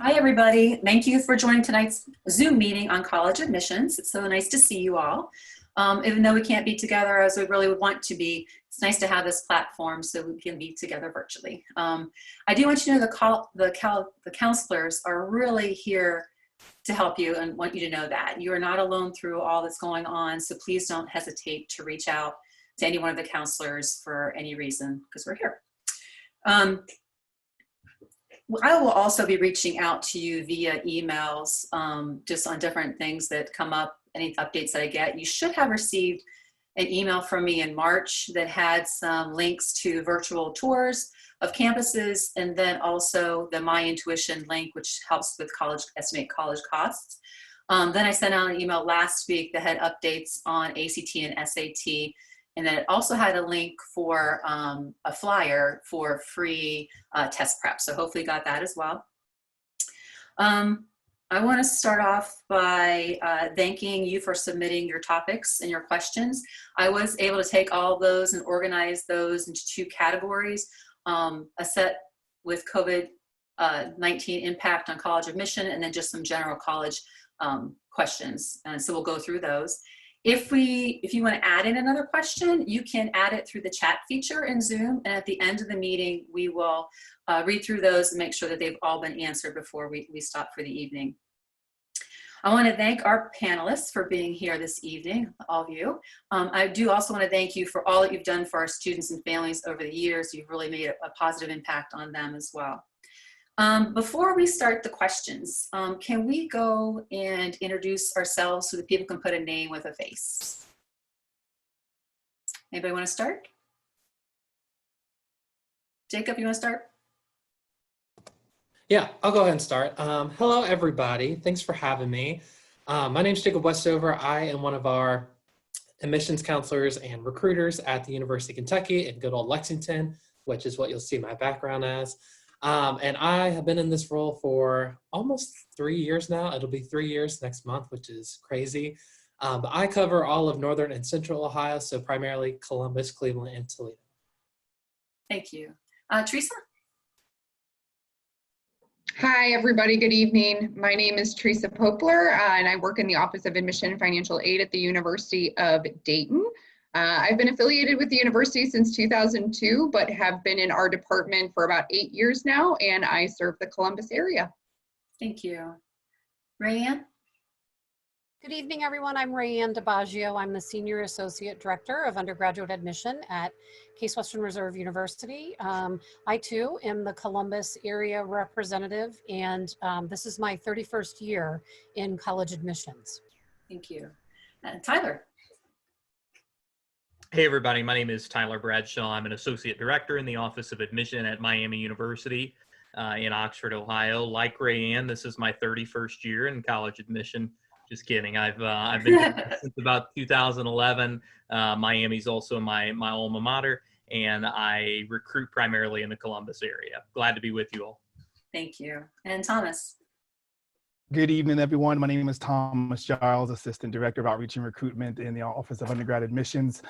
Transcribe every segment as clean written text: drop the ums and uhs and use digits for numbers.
Hi, everybody. Thank you for joining tonight's Zoom meeting on college admissions. It's so nice to see you all. Even though we can't be together as we really would want to be, it's nice to have this platform so we can be together virtually. I do want you to know the counselors are really here to help you and want you to know that. You are not alone through all that's going on, so please don't hesitate to reach out to any one of the counselors for any reason, because we're here. I will also be reaching out to you via emails just on different things that come up, any updates that I get. You should have received an email from me in March that had some links to virtual tours of campuses, and then also the My Intuition link, which helps with estimate college costs. Then I sent out an email last week that had updates on ACT and SAT. And then it also had a link for a flyer for free test prep. So hopefully you got that as well. I want to start off by thanking you for submitting your topics and your questions. I was able to take all those and organize those into two categories. A set with COVID-19 impact on college admission, and then just some general college questions. And so we'll go through those. If you want to add in another question, you can add it through the chat feature in Zoom, and at the end of the meeting, we will read through those and make sure that they've all been answered before we stop for the evening. I want to thank our panelists for being here this evening, all of you. I do also want to thank you for all that you've done for our students and families over the years. You've really made a positive impact on them as well. Before we start the questions, can we go and introduce ourselves so that people can put a name with a face? Anybody want to start? Jacob, you want to start? Yeah, I'll go ahead and start. Hello, everybody. Thanks for having me. My name is Jacob Westover. I am one of our admissions counselors and recruiters at the University of Kentucky in good old Lexington, which is what you'll see my background as. And I have been in this role for almost 3 years now. It'll be 3 years next month, which is crazy. But I cover all of Northern and Central Ohio, so primarily Columbus, Cleveland, and Toledo. Thank you. Teresa? Hi, everybody. Good evening. My name is Teresa Poplar, and I work in the Office of Admission and Financial Aid at the University of Dayton. I've been affiliated with the university since 2002, but have been in our department for about 8 years now, and I serve the Columbus area. Thank you. Rayanne? Good evening, everyone. I'm Rayanne DiBaggio. I'm the Senior Associate Director of Undergraduate Admission at Case Western Reserve University. I, too, am the Columbus area representative, and this is my 31st year in college admissions. Thank you. Tyler? Hey everybody, my name is Tyler Bradshaw. I'm an Associate Director in the Office of Admission at Miami University in Oxford, Ohio. Like Rayanne, this is my 31st year in college admission. Just kidding. I've been here since about 2011. Miami's also my alma mater, and I recruit primarily in the Columbus area. Glad to be with you all. Thank you. And Thomas? Good evening, everyone. My name is Thomas Giles, Assistant Director of Outreach and Recruitment in the Office of Undergrad Admissions.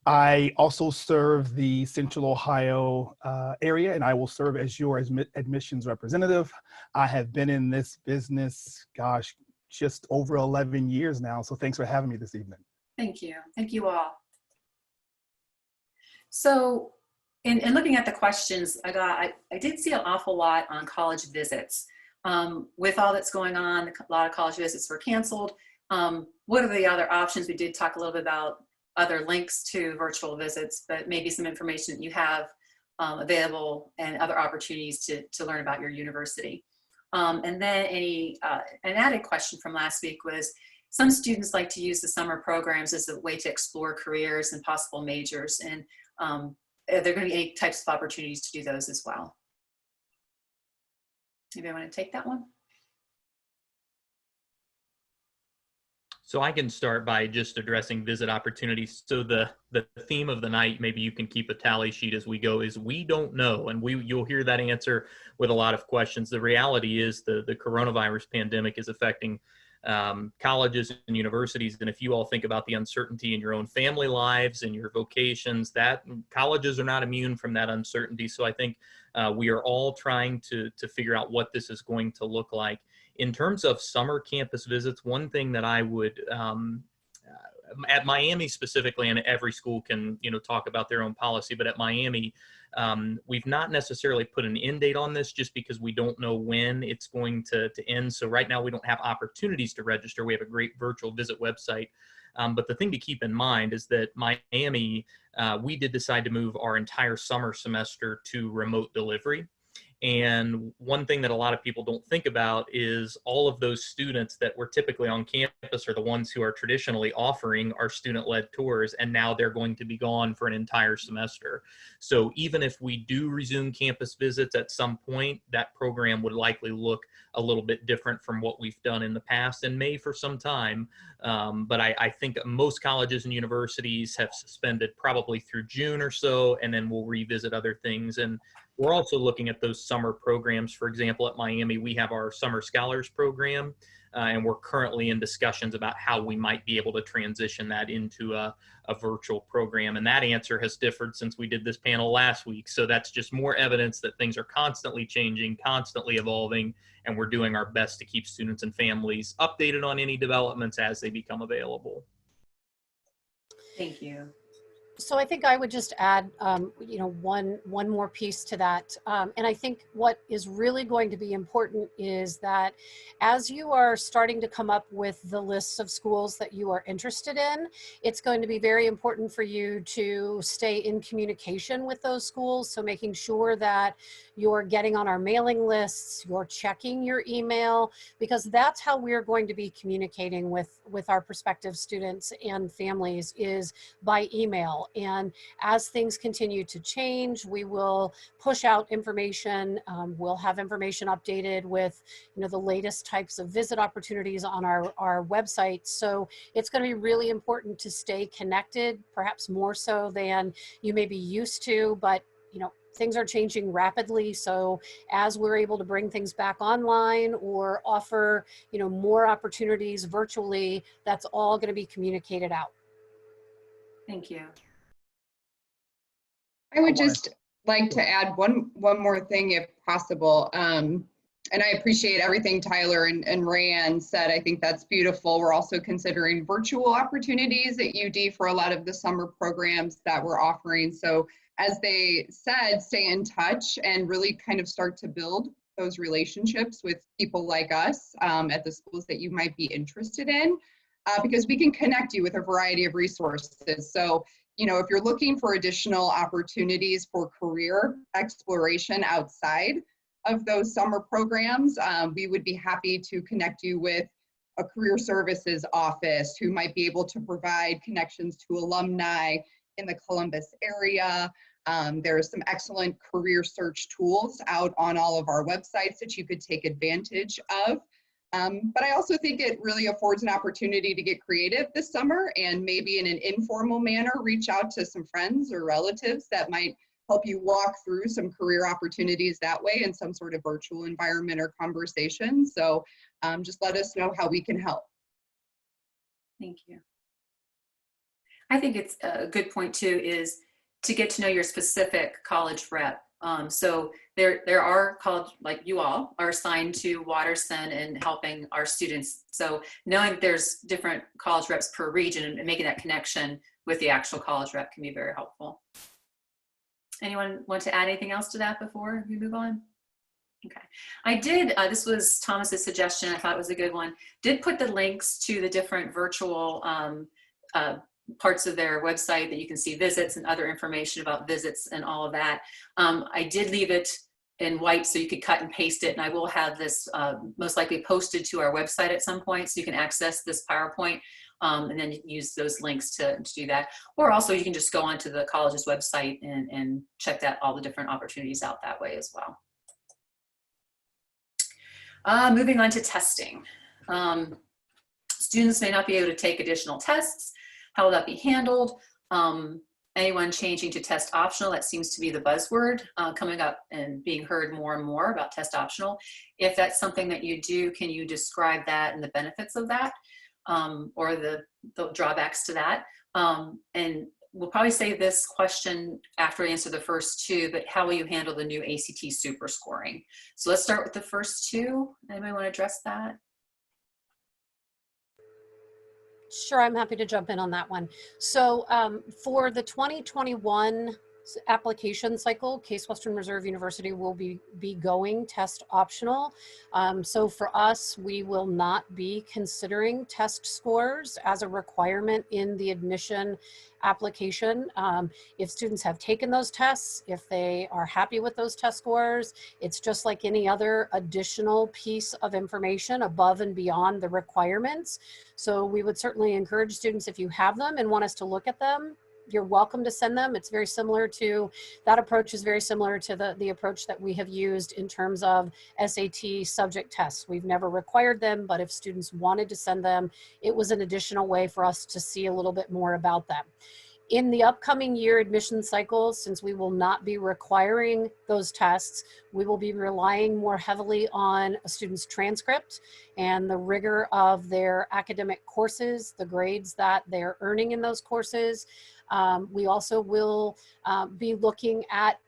I also serve the Central Ohio area, and I will serve as your admissions representative. I have been in this business, gosh, just over 11 years now, so thanks for having me this evening. Thank you. Thank you all. So in looking at the questions, I did see an awful lot on college visits. With all that's going on, a lot of college visits were canceled. What are the other options? We did talk a little bit about other links to virtual visits, but maybe some information that you have available and other opportunities to learn about your university. And then an added question from last week was, some students like to use the summer programs as a way to explore careers and possible majors. And are there going to be any types of opportunities to do those as well? Anybody want to take that one? So I can start by just addressing visit opportunities. So the theme of the night, maybe you can keep a tally sheet as we go, is we don't know. And you'll hear that answer with a lot of questions. The reality is the coronavirus pandemic is affecting colleges and universities. And if you all think about the uncertainty in your own family lives and your vocations, that colleges are not immune from that uncertainty. So I think we are all trying to figure out what this is going to look like. In terms of summer campus visits, one thing that I would, at Miami specifically, and every school can, talk about their own policy, but at Miami, we've not necessarily put an end date on this just because we don't know when it's going to end. So right now we don't have opportunities to register. We have a great virtual visit website. But the thing to keep in mind is that Miami, we did decide to move our entire summer semester to remote delivery. And one thing that a lot of people don't think about is all of those students that were typically on campus are the ones who are traditionally offering our student-led tours, and now they're going to be gone for an entire semester. So even if we do resume campus visits at some point, that program would likely look a little bit different from what we've done in the past and may for some time. But I think most colleges and universities have suspended probably through June or so, and then we'll revisit other things. And we're also looking at those summer programs. For example, at Miami, we have our Summer Scholars Program, and we're currently in discussions about how we might be able to transition that into a virtual program. And that answer has differed since we did this panel last week. So that's just more evidence that things are constantly changing, constantly evolving, and we're doing our best to keep students and families updated on any developments as they become available. Thank you. So I think I would just add, one more piece to that. And I think what is really going to be important is that as you are starting to come up with the lists of schools that you are interested in, it's going to be very important for you to stay in communication with those schools. So making sure that you're getting on our mailing lists, you're checking your email, because that's how we're going to be communicating with our prospective students and families, is by email. And as things continue to change, we will push out information. We'll have information updated with, the latest types of visit opportunities on our website. So it's going to be really important to stay connected, perhaps more so than you may be used to, but things are changing rapidly. So as we're able to bring things back online or offer, more opportunities virtually, that's all going to be communicated out. Thank you. I would just like to add one more thing if possible. And I appreciate everything Tyler and Rayanne said. I think that's beautiful. We're also considering virtual opportunities at UD for a lot of the summer programs that we're offering. So as they said, stay in touch and really kind of start to build those relationships with people like us at the schools that you might be interested in, because we can connect you with a variety of resources. So, if you're looking for additional opportunities for career exploration outside of those summer programs, we would be happy to connect you with a career services office who might be able to provide connections to alumni in the Columbus area. There are some excellent career search tools out on all of our websites that you could take advantage of. But I also think it really affords an opportunity to get creative this summer and maybe in an informal manner, reach out to some friends or relatives that might help you walk through some career opportunities that way in some sort of virtual environment or conversation. So just let us know how we can help. Thank you. I think it's a good point too, is to get to know your specific college rep. So there are college, like you all are assigned to Watterson and helping our students. So knowing that there's different college reps per region and making that connection with the actual college rep can be very helpful. Anyone want to add anything else to that before we move on? Okay, I did, this was Thomas's suggestion, I thought it was a good one, did put the links to the different virtual parts of their website that you can see visits and other information about visits and all of that. I did leave it in white so you could cut and paste it, and I will have this most likely posted to our website at some point so you can access this PowerPoint and then use those links to do that. Or also you can just go onto the college's website and check that all the different opportunities out that way as well. Moving on to testing. Students may not be able to take additional tests. How will that be handled? anyone changing to test optional, that seems to be the buzzword coming up and being heard more and more about test optional. If that's something that you do, can you describe that and the benefits of that, or the drawbacks to that? And we'll probably save this question after we answer the first two, but how will you handle the new ACT super scoring? So let's start with the first two. Anybody want to address that? Sure, I'm happy to jump in on that one. So for the 2021 application cycle, Case Western Reserve University will be going test optional. So for us, we will not be considering test scores as a requirement in the admission application. If students have taken those tests, if they are happy with those test scores, it's just like any other additional piece of information above and beyond the requirements. So we would certainly encourage students, if you have them and want us to look at them, you're welcome to send them. It's very similar to, that approach is very similar to the approach that we have used in terms of SAT subject tests. We've never required them, but if students wanted to send them, it was an additional way for us to see a little bit more about them. In the upcoming year admission cycle, since we will not be requiring those tests, we will be relying more heavily on a student's transcript and the rigor of their academic courses, the grades that they're earning in those courses. We also will be looking at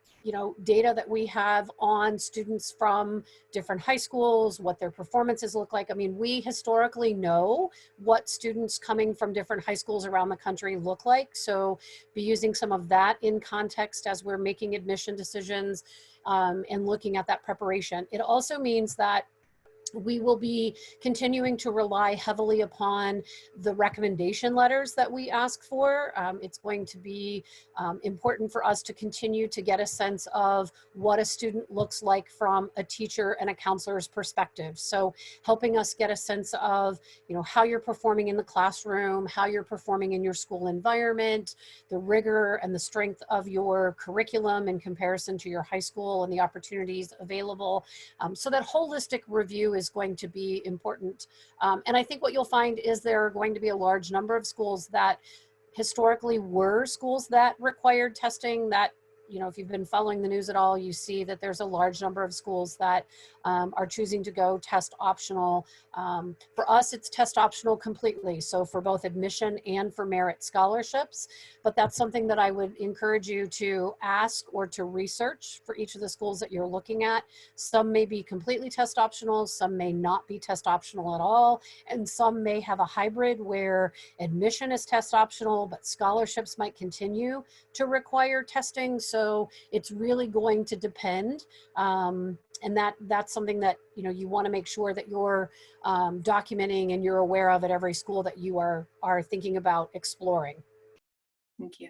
data that we have on students from different high schools, what their performances look like. I mean, we historically know what students coming from different high schools around the country look like. So be using some of that in context as we're making admission decisions and looking at that preparation. It also means that we will be continuing to rely heavily upon the recommendation letters that we ask for. It's going to be important for us to continue to get a sense of what a student looks like from a teacher and a counselor's perspective. So helping us get a sense of, how you're performing in the classroom, how you're performing in your school environment, the rigor and the strength of your curriculum in comparison to your high school and the opportunities available. So that holistic review is going to be important. And I think what you'll find is there are going to be a large number of schools that historically were schools that required testing, that, if you've been following the news at all, you see that there's a large number of schools that are choosing to go test optional. For us, it's test optional completely. So for both admission and for merit scholarships, but that's something that I would encourage you to ask or to research for each of the schools that you're looking at. Some may be completely test optional, some may not be test optional at all, and some may have a hybrid where admission is test optional, but scholarships might continue to require testing. So it's really going to depend. And that's something that, you want to make sure that you're documenting and you're aware of at every school that you are thinking about exploring. Thank you.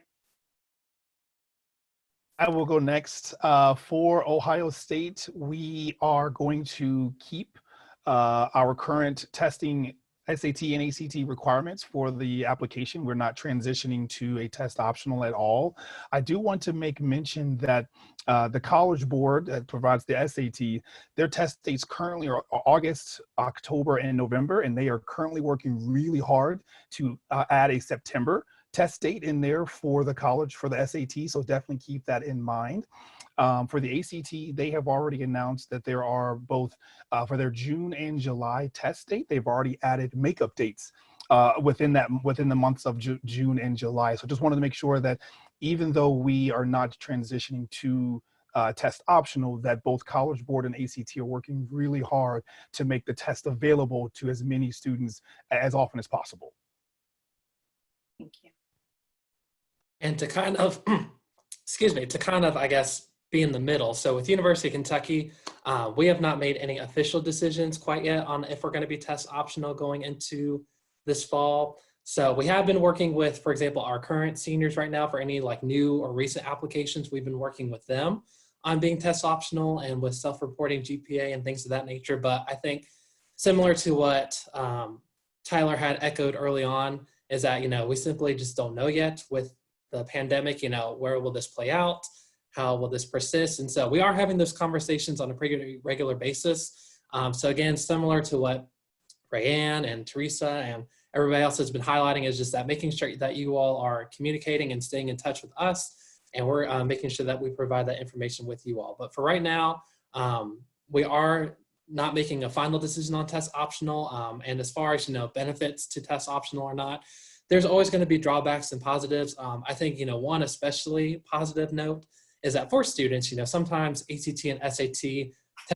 I will go next. For Ohio State, we are going to keep our current testing SAT and ACT requirements for the application. We're not transitioning to a test optional at all. I do want to make mention that the College Board that provides the SAT, their test dates currently are August, October, and November, and they are currently working really hard to add a September test date in there for the college, for the SAT, so definitely keep that in mind. For the ACT, they have already announced that there are both, for their June and July test date, they've already added makeup dates within the months of June and July. So just wanted to make sure that even though we are not transitioning to test optional, that both College Board and ACT are working really hard to make the test available to as many students as often as possible. Thank you. And to kind of, I guess, be in the middle. So with University of Kentucky, we have not made any official decisions quite yet on if we're going to be test optional going into this fall. So we have been working with, for example, our current seniors right now for any like new or recent applications. We've been working with them on being test optional and with self-reporting GPA and things of that nature. But I think similar to what Tyler had echoed early on is that, we simply just don't know yet with the pandemic, where will this play out? How will this persist? And so we are having those conversations on a regular basis. So again, similar to what Rayanne and Teresa and everybody else has been highlighting is just that making sure that you all are communicating and staying in touch with us, and we're making sure that we provide that information with you all. But for right now, we are not making a final decision on test optional. And as far as, benefits to test optional or not, there's always going to be drawbacks and positives. I think, one especially positive note is that for students, sometimes ACT and SAT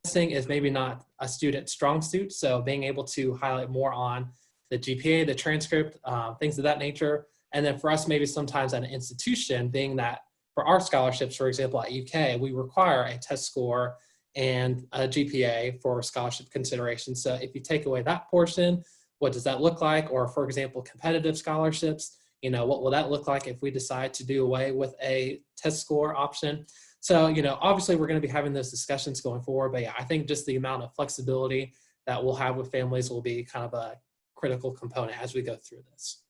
testing is maybe not a student's strong suit. So being able to highlight more on the GPA, the transcript, things of that nature. And then for us, maybe sometimes at an institution, being that for our scholarships, for example, at UK, we require a test score and a GPA for scholarship consideration. So if you take away that portion, what does that look like? Or for example, competitive scholarships, what will that look like if we decide to do away with a test score option? So, obviously we're going to be having those discussions going forward, but yeah, I think just the amount of flexibility that we'll have with families will be kind of a critical component as we go through this.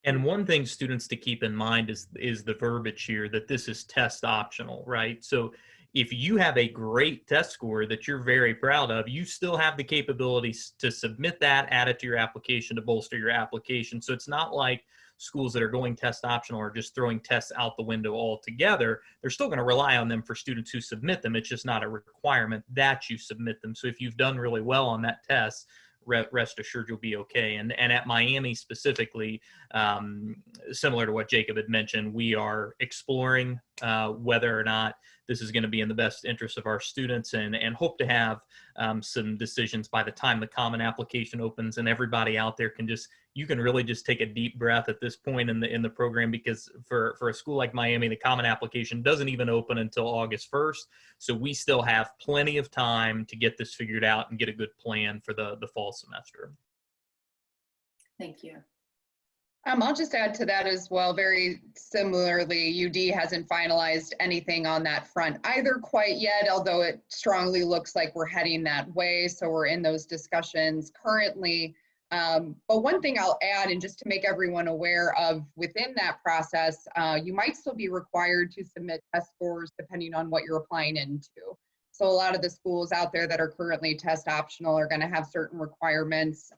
And one thing students to keep in mind is the verbiage here that this is test optional, right? So if you have a great test score that you're very proud of, you still have the capabilities to submit that, add it to your application to bolster your application. So it's not like schools that are going test optional are just throwing tests out the window altogether. They're still going to rely on them for students who submit them. It's just not a requirement that you submit them. So if you've done really well on that test, rest assured you'll be okay. And at Miami specifically, similar to what Jacob had mentioned, we are exploring whether or not this is going to be in the best interest of our students, and hope to have some decisions by the time the common application opens, and everybody out there you can really just take a deep breath at this point in the program, because for a school like Miami, the common application doesn't even open until August 1st. So we still have plenty of time to get this figured out and get a good plan for the fall semester. Thank you. I'll just add to that as well. Very similarly, UD hasn't finalized anything on that front either quite yet, although it strongly looks like we're heading that way. So we're in those discussions currently. But one thing I'll add, and just to make everyone aware of within that process, you might still be required to submit test scores depending on what you're applying into. So a lot of the schools out there that are currently test optional are going to have certain requirements,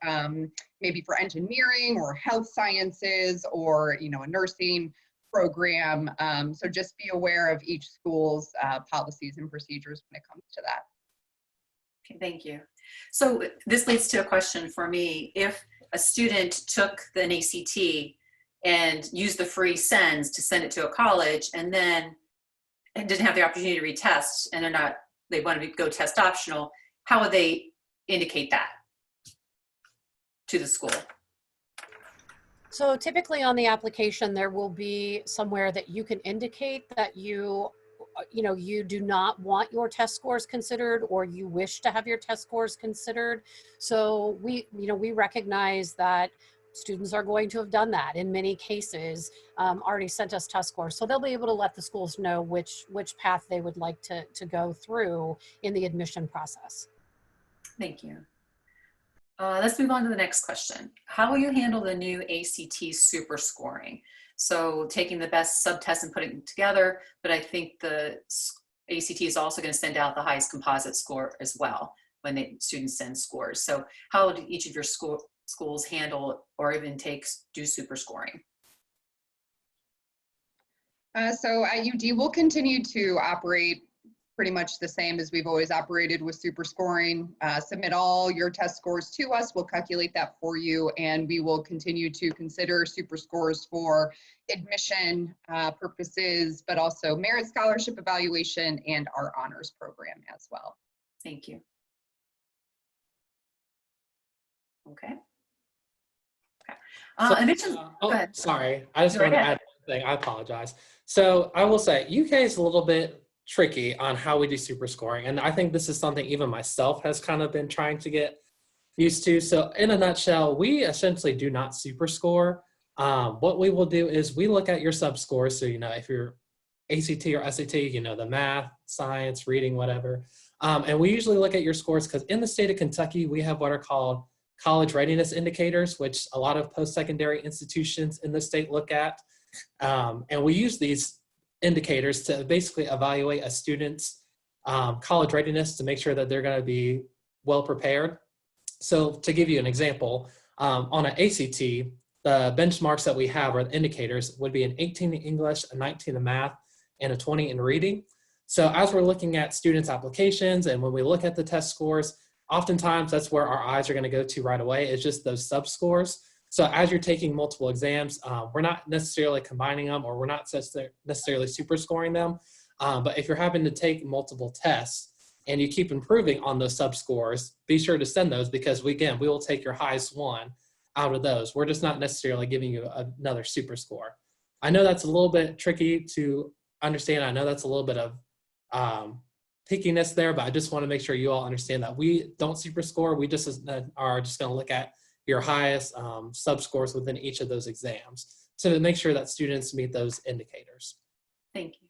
maybe for engineering or health sciences or, a nursing program. So just be aware of each school's policies and procedures when it comes to that. Okay, thank you. So this leads to a question for me. If a student took an ACT and used the free sends to send it to a college and then didn't have the opportunity to retest, and they want to go test optional, how would they indicate that to the school? So typically on the application, there will be somewhere that you can indicate that you do not want your test scores considered, or you wish to have your test scores considered. So we recognize that students are going to have done that in many cases, already sent us test scores. So they'll be able to let the schools know which path they would like to go through in the admission process. Thank you. Let's move on to the next question. How will you handle the new ACT super scoring? So taking the best subtests and putting them together, but I think the ACT is also going to send out the highest composite score as well when the students send scores. So how do each of your schools handle or even do super scoring? So at UD, we'll continue to operate pretty much the same as we've always operated with super scoring. Submit all your test scores to us. We'll calculate that for you, and we will continue to consider super scores for admission purposes, but also merit scholarship evaluation and our honors program as well. Thank you. Okay. Go ahead. Sorry, I just want to add one thing. I apologize. So I will say UK is a little bit tricky on how we do super scoring, and I think this is something even myself has kind of been trying to get used to. So in a nutshell, we essentially do not super score. What we will do is we look at your sub scores. So if you're ACT or SAT, the math, science, reading, whatever, and we usually look at your scores because in the state of Kentucky we have what are called college readiness indicators, which a lot of post-secondary institutions in the state look at. And we use these indicators to basically evaluate a student's college readiness to make sure that they're going to be well prepared. So to give you an example, On an ACT, the benchmarks that we have, or the indicators, would be an 18 in English, a 19 in math, and a 20 in reading. So as we're looking at students' applications and when we look at the test scores, oftentimes that's where our eyes are going to go to right away, is just those sub scores. So as you're taking multiple exams, we're not necessarily combining them, or we're not necessarily super scoring them. But if you're having to take multiple tests and you keep improving on those sub scores, be sure to send those, because we will take your highest one out of those. We're just not necessarily giving you another super score. I know that's a little bit tricky to understand. I know that's a little bit of pickiness there, but I just want to make sure you all understand that we don't super score. We just are just going to look at your highest sub scores within each of those exams to make sure that students meet those indicators. Thank you.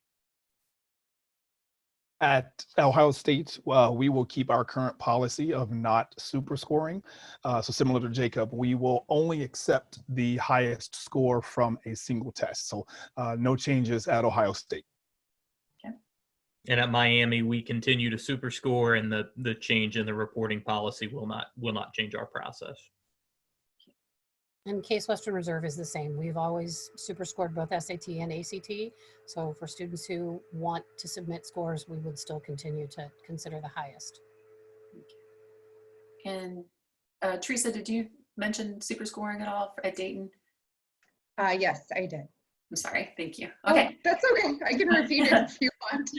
At Ohio State, we will keep our current policy of not super scoring. So similar to Jacob, we will only accept the highest score from a single test. So no changes at Ohio State. Okay. And at Miami, we continue to super score, and the change in the reporting policy will not change our process. And Case Western Reserve is the same. We've always super scored both SAT and ACT. So for students who want to submit scores, we would still continue to consider the highest. And Teresa, did you mention super scoring at all at Dayton? Yes, I did. I'm sorry. Thank you. Oh, Okay. that's okay. I can repeat it if you want.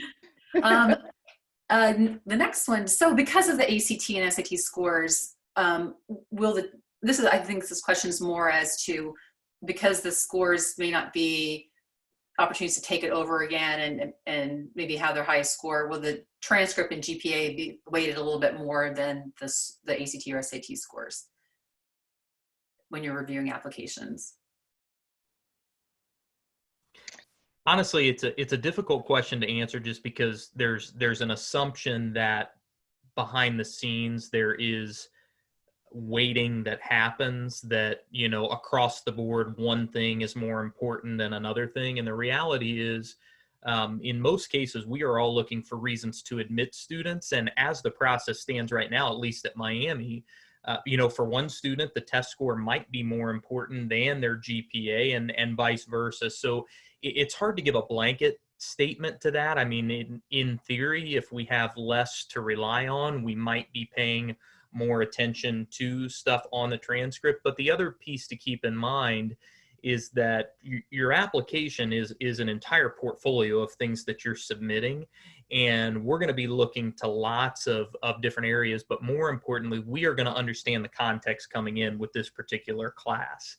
The next one. So because of the ACT and SAT scores, I think this question is more as to, because the scores may not be opportunities to take it over again and maybe have their highest score, will the transcript and GPA be weighted a little bit more than the ACT or SAT scores when you're reviewing applications? Honestly, it's a difficult question to answer, just because there's an assumption that behind the scenes there is weighting that happens, that, you know, across the board one thing is more important than another thing. And the reality is, in most cases, we are all looking for reasons to admit students. And as the process stands right now, at least at Miami, you know, for one student, the test score might be more important than their GPA, and vice versa. So it's hard to give a blanket statement to that. I mean, in theory, if we have less to rely on, we might be paying more attention to stuff on the transcript. But the other piece to keep in mind is that your application is an entire portfolio of things that you're submitting. And we're going to be looking to lots of different areas, but more importantly, we are going to understand the context coming in with this particular class.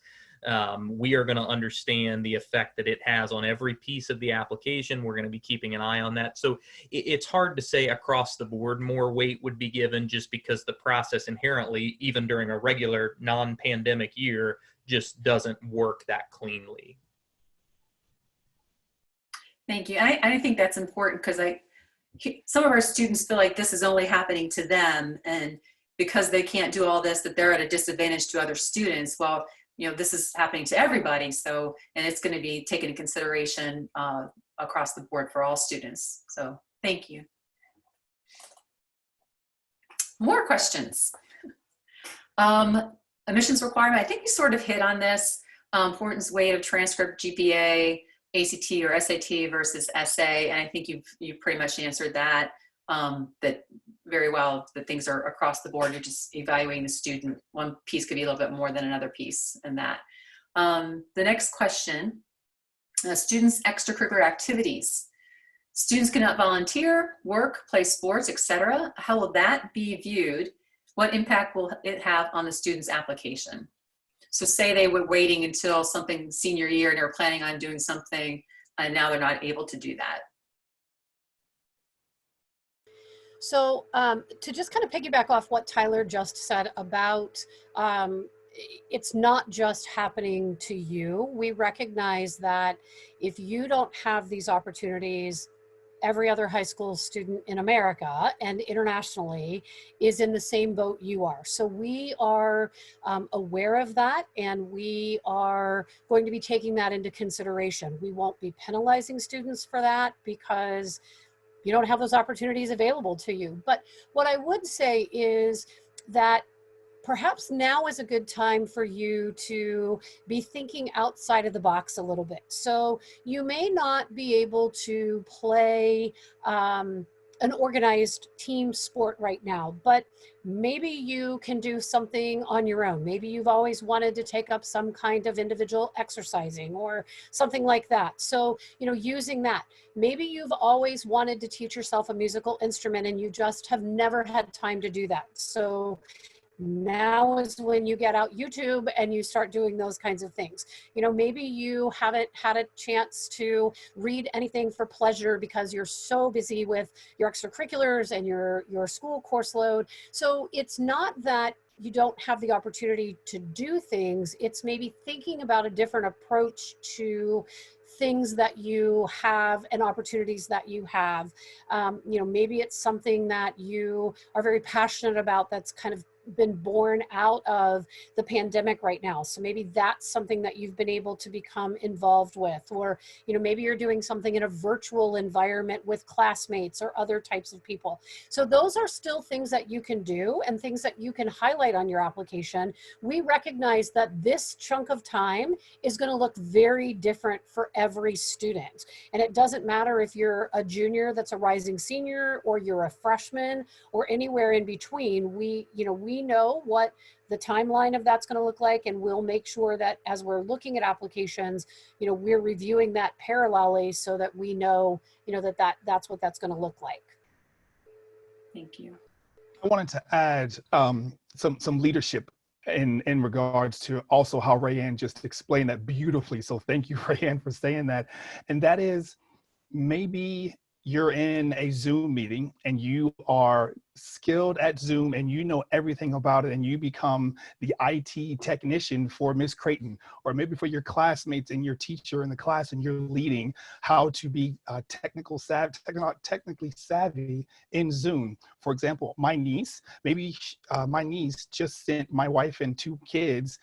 We are going to understand the effect that it has on every piece of the application. We're going to be keeping an eye on that. So it's hard to say across the board more weight would be given, just because the process inherently, even during a regular non-pandemic year, just doesn't work that cleanly. Thank you. I think that's important, because some of our students feel like this is only happening to them, and because they can't do all this, that they're at a disadvantage to other students. Well, you know, this is happening to everybody. So, and it's going to be taken into consideration across the board for all students. So thank you. More questions. Admissions requirement. I think we sort of hit on this. Importance weight of transcript, GPA, ACT or SAT versus essay. And I think you've pretty much answered that, that very well, that things are across the board. You're just evaluating the student. One piece could be a little bit more than another piece in that. The next question, students' extracurricular activities. Students cannot volunteer, work, play sports, etc. How will that be viewed? What impact will it have on the student's application? So say they were waiting until something senior year and they were planning on doing something, and now they're not able to do that. So to just kind of piggyback off what Tyler just said about it's not just happening to you. We recognize that if you don't have these opportunities, every other high school student in America and internationally is in the same boat you are. So we are aware of that, and we are going to be taking that into consideration. We won't be penalizing students for that because you don't have those opportunities available to you. But what I would say is that perhaps now is a good time for you to be thinking outside of the box a little bit. So you may not be able to play an organized team sport right now, but maybe you can do something on your own. Maybe you've always wanted to take up some kind of individual exercising or something like that. So, you know, using that. Maybe you've always wanted to teach yourself a musical instrument and you just have never had time to do that. So now is when you get out YouTube and you start doing those kinds of things. You know, maybe you haven't had a chance to read anything for pleasure because you're so busy with your extracurriculars and your school course load. So it's not that you don't have the opportunity to do things. It's maybe thinking about a different approach to things that you have and opportunities that you have. You know, maybe it's something that you are very passionate about that's kind of been born out of the pandemic right now. So maybe that's something that you've been able to become involved with, or, you know, maybe you're doing something in a virtual environment with classmates or other types of people. So those are still things that you can do and things that you can highlight on your application. We recognize that this chunk of time is going to look very different for every student. And it doesn't matter if you're a junior that's a rising senior or you're a freshman or anywhere in between. We know what the timeline of that's going to look like, and we'll make sure that as we're looking at applications, you know, we're reviewing that parallelly so that we know, you know, that's what that's going to look like. Thank you. I wanted to add some leadership in regards to also how Rayanne just explained that beautifully. So thank you, Rayanne, for saying that. And that is, maybe you're in a Zoom meeting and you are skilled at Zoom and you know everything about it, and you become the IT technician for Miss Creighton, or maybe for your classmates and your teacher in the class, and you're leading how to be technically savvy in Zoom. For example, my niece just sent my wife and 2 kids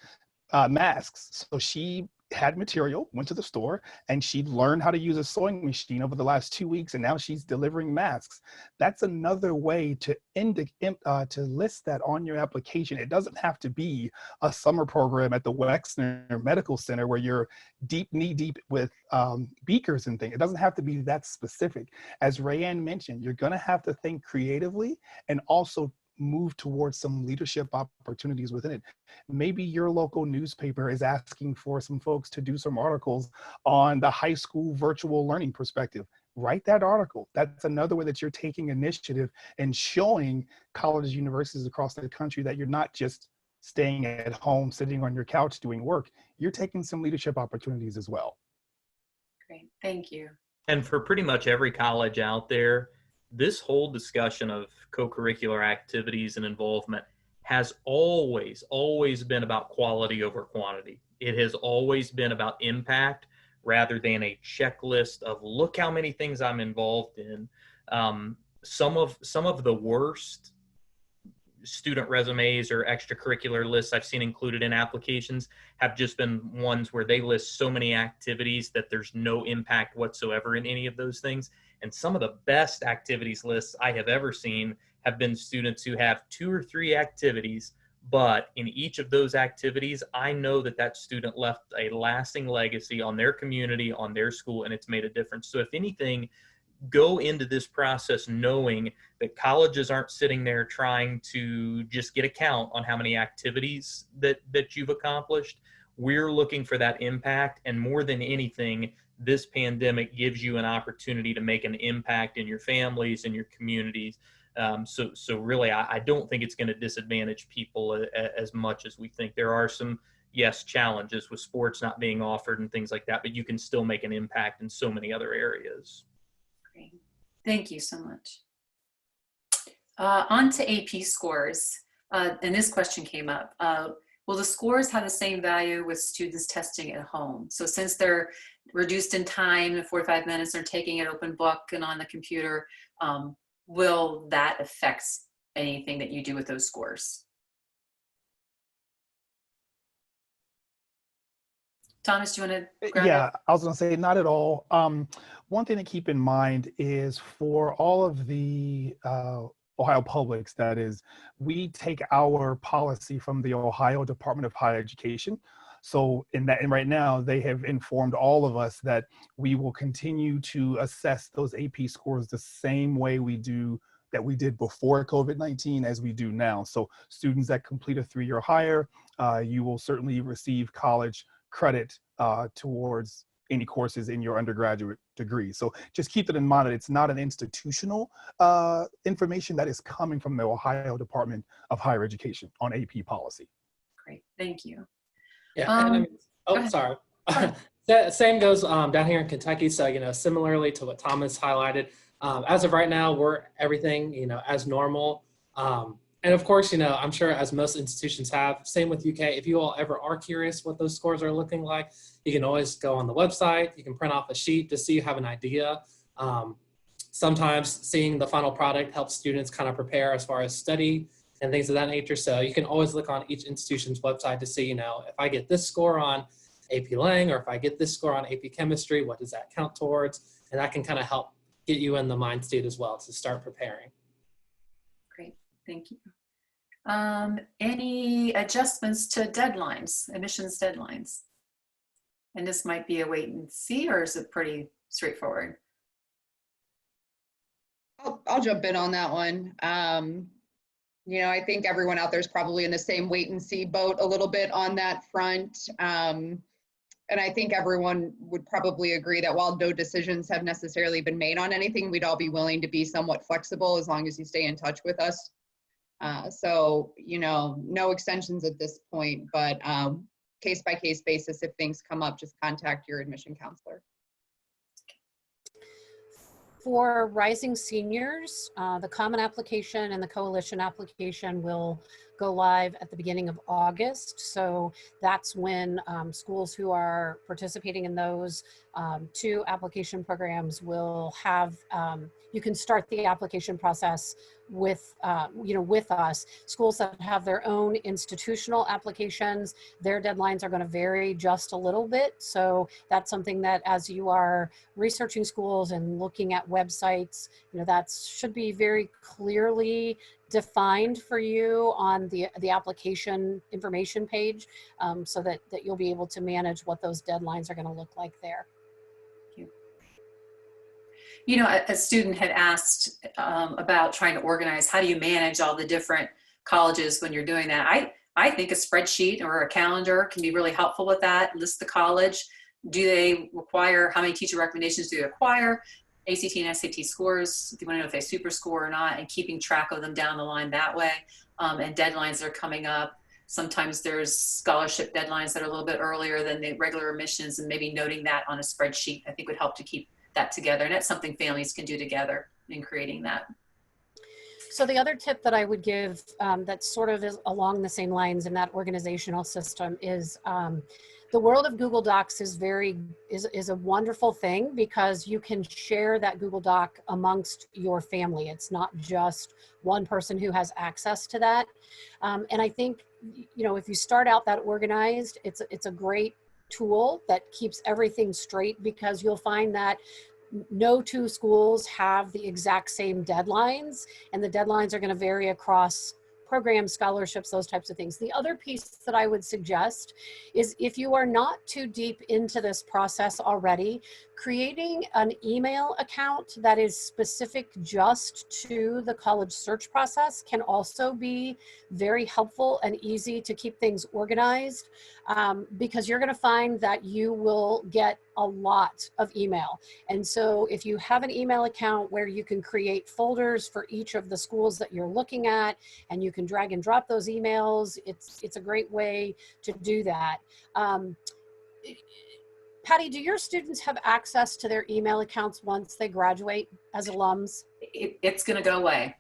masks. So she had material, went to the store, and she learned how to use a sewing machine over the last 2 weeks, and now she's delivering masks. That's another way to list that on your application. It doesn't have to be a summer program at the Wexner Medical Center where you're knee deep with beakers and things. It doesn't have to be that specific. As Rayanne mentioned, you're going to have to think creatively and also move towards some leadership opportunities within it. Maybe your local newspaper is asking for some folks to do some articles on the high school virtual learning perspective. Write that article. That's another way that you're taking initiative and showing colleges, universities across the country that you're not just staying at home, sitting on your couch doing work. You're taking some leadership opportunities as well. Great, thank you. And for pretty much every college out there, this whole discussion of co-curricular activities and involvement has always been about quality over quantity. It has always been about impact rather than a checklist of look how many things I'm involved in. Some of the worst student resumes or extracurricular lists I've seen included in applications have just been ones where they list so many activities that there's no impact whatsoever in any of those things. And some of the best activities lists I have ever seen have been students who have 2 or 3 activities, but in each of those activities, I know that that student left a lasting legacy on their community, on their school, and it's made a difference. So if anything, go into this process knowing that colleges aren't sitting there trying to just get a count on how many activities that you've accomplished. We're looking for that impact, and more than anything, this pandemic gives you an opportunity to make an impact in your families and your communities. So really, I don't think it's going to disadvantage people as much as we think. There are some, yes, challenges with sports not being offered and things like that, but you can still make an impact in so many other areas. Great. Thank you so much. On to AP scores. And this question came up. Will the scores have the same value with students testing at home? So since they're reduced in time, in 45 minutes, they're taking an open book and on the computer, will that affect anything that you do with those scores? Thomas, do you want to grab Yeah, it? I was going to say not at all. One thing to keep in mind is for all of the Ohio Publics, that is, we take our policy from the Ohio Department of Higher Education. So and right now they have informed all of us that we will continue to assess those AP scores the same way we did before COVID-19 as we do now. So students that complete a 3-year or higher, you will certainly receive college credit towards any courses in your undergraduate degree. So just keep it in mind that it's not an institutional information that is coming from the Ohio Department of Higher Education on AP policy. Great, thank you. Yeah, and I mean, oh, sorry. Same goes down here in Kentucky. So, you know, similarly to what Thomas highlighted, as of right now, we're everything, you know, as normal. And of course, you know, I'm sure as most institutions have, same with UK, if you all ever are curious what those scores are looking like, you can always go on the website, you can print off a sheet just so you have an idea. Sometimes seeing the final product helps students kind of prepare as far as study and things of that nature. So you can always look on each institution's website to see, you know, if I get this score on AP Lang, or if I get this score on AP Chemistry, what does that count towards? And that can kind of help get you in the mind state as well to start preparing. Great, thank you. Any adjustments to deadlines, admissions deadlines? And this might be a wait and see, or is it pretty straightforward? I'll jump in on that one. You know, I think everyone out there is probably in the same wait and see boat a little bit on that front. And I think everyone would probably agree that while no decisions have necessarily been made on anything, we'd all be willing to be somewhat flexible as long as you stay in touch with us. So, you know, no extensions at this point, but case by case basis, if things come up, just contact your admission counselor. For rising seniors, the common application and the coalition application will go live at the beginning of August. So that's when schools who are participating in those 2 application programs will have, you can start the application process with, you know, with us. Schools that have their own institutional applications, their deadlines are going to vary just a little bit. So that's something that as you are researching schools and looking at websites, you know, that should be very clearly defined for you on the application information page, so that you'll be able to manage what those deadlines are going to look like there. You know, a student had asked about trying to organize, how do you manage all the different colleges when you're doing that? I think a spreadsheet or a calendar can be really helpful with that. List the college. Do they require, how many teacher recommendations do they require? ACT and SAT scores, do you want to know if they super score or not, and keeping track of them down the line that way. And deadlines that are coming up. Sometimes there's scholarship deadlines that are a little bit earlier than the regular admissions, and maybe noting that on a spreadsheet I think would help to keep that together. And that's something families can do together in creating that. So the other tip that I would give that sort of is along the same lines in that organizational system is the world of Google Docs is a wonderful thing because you can share that Google Doc amongst your family. It's not just one person who has access to that. And I think, you know, if you start out that organized, it's a great tool that keeps everything straight, because you'll find that no 2 schools have the exact same deadlines, and the deadlines are going to vary across programs, scholarships, those types of things. The other piece that I would suggest is, if you are not too deep into this process already, creating an email account that is specific just to the college search process can also be very helpful and easy to keep things organized, because you're going to find that you will get a lot of email. And so if you have an email account where you can create folders for each of the schools that you're looking at, and you can drag and drop those emails, it's a great way to do that. Patty, do your students have access to their email accounts once they graduate as alums? It's going to go away.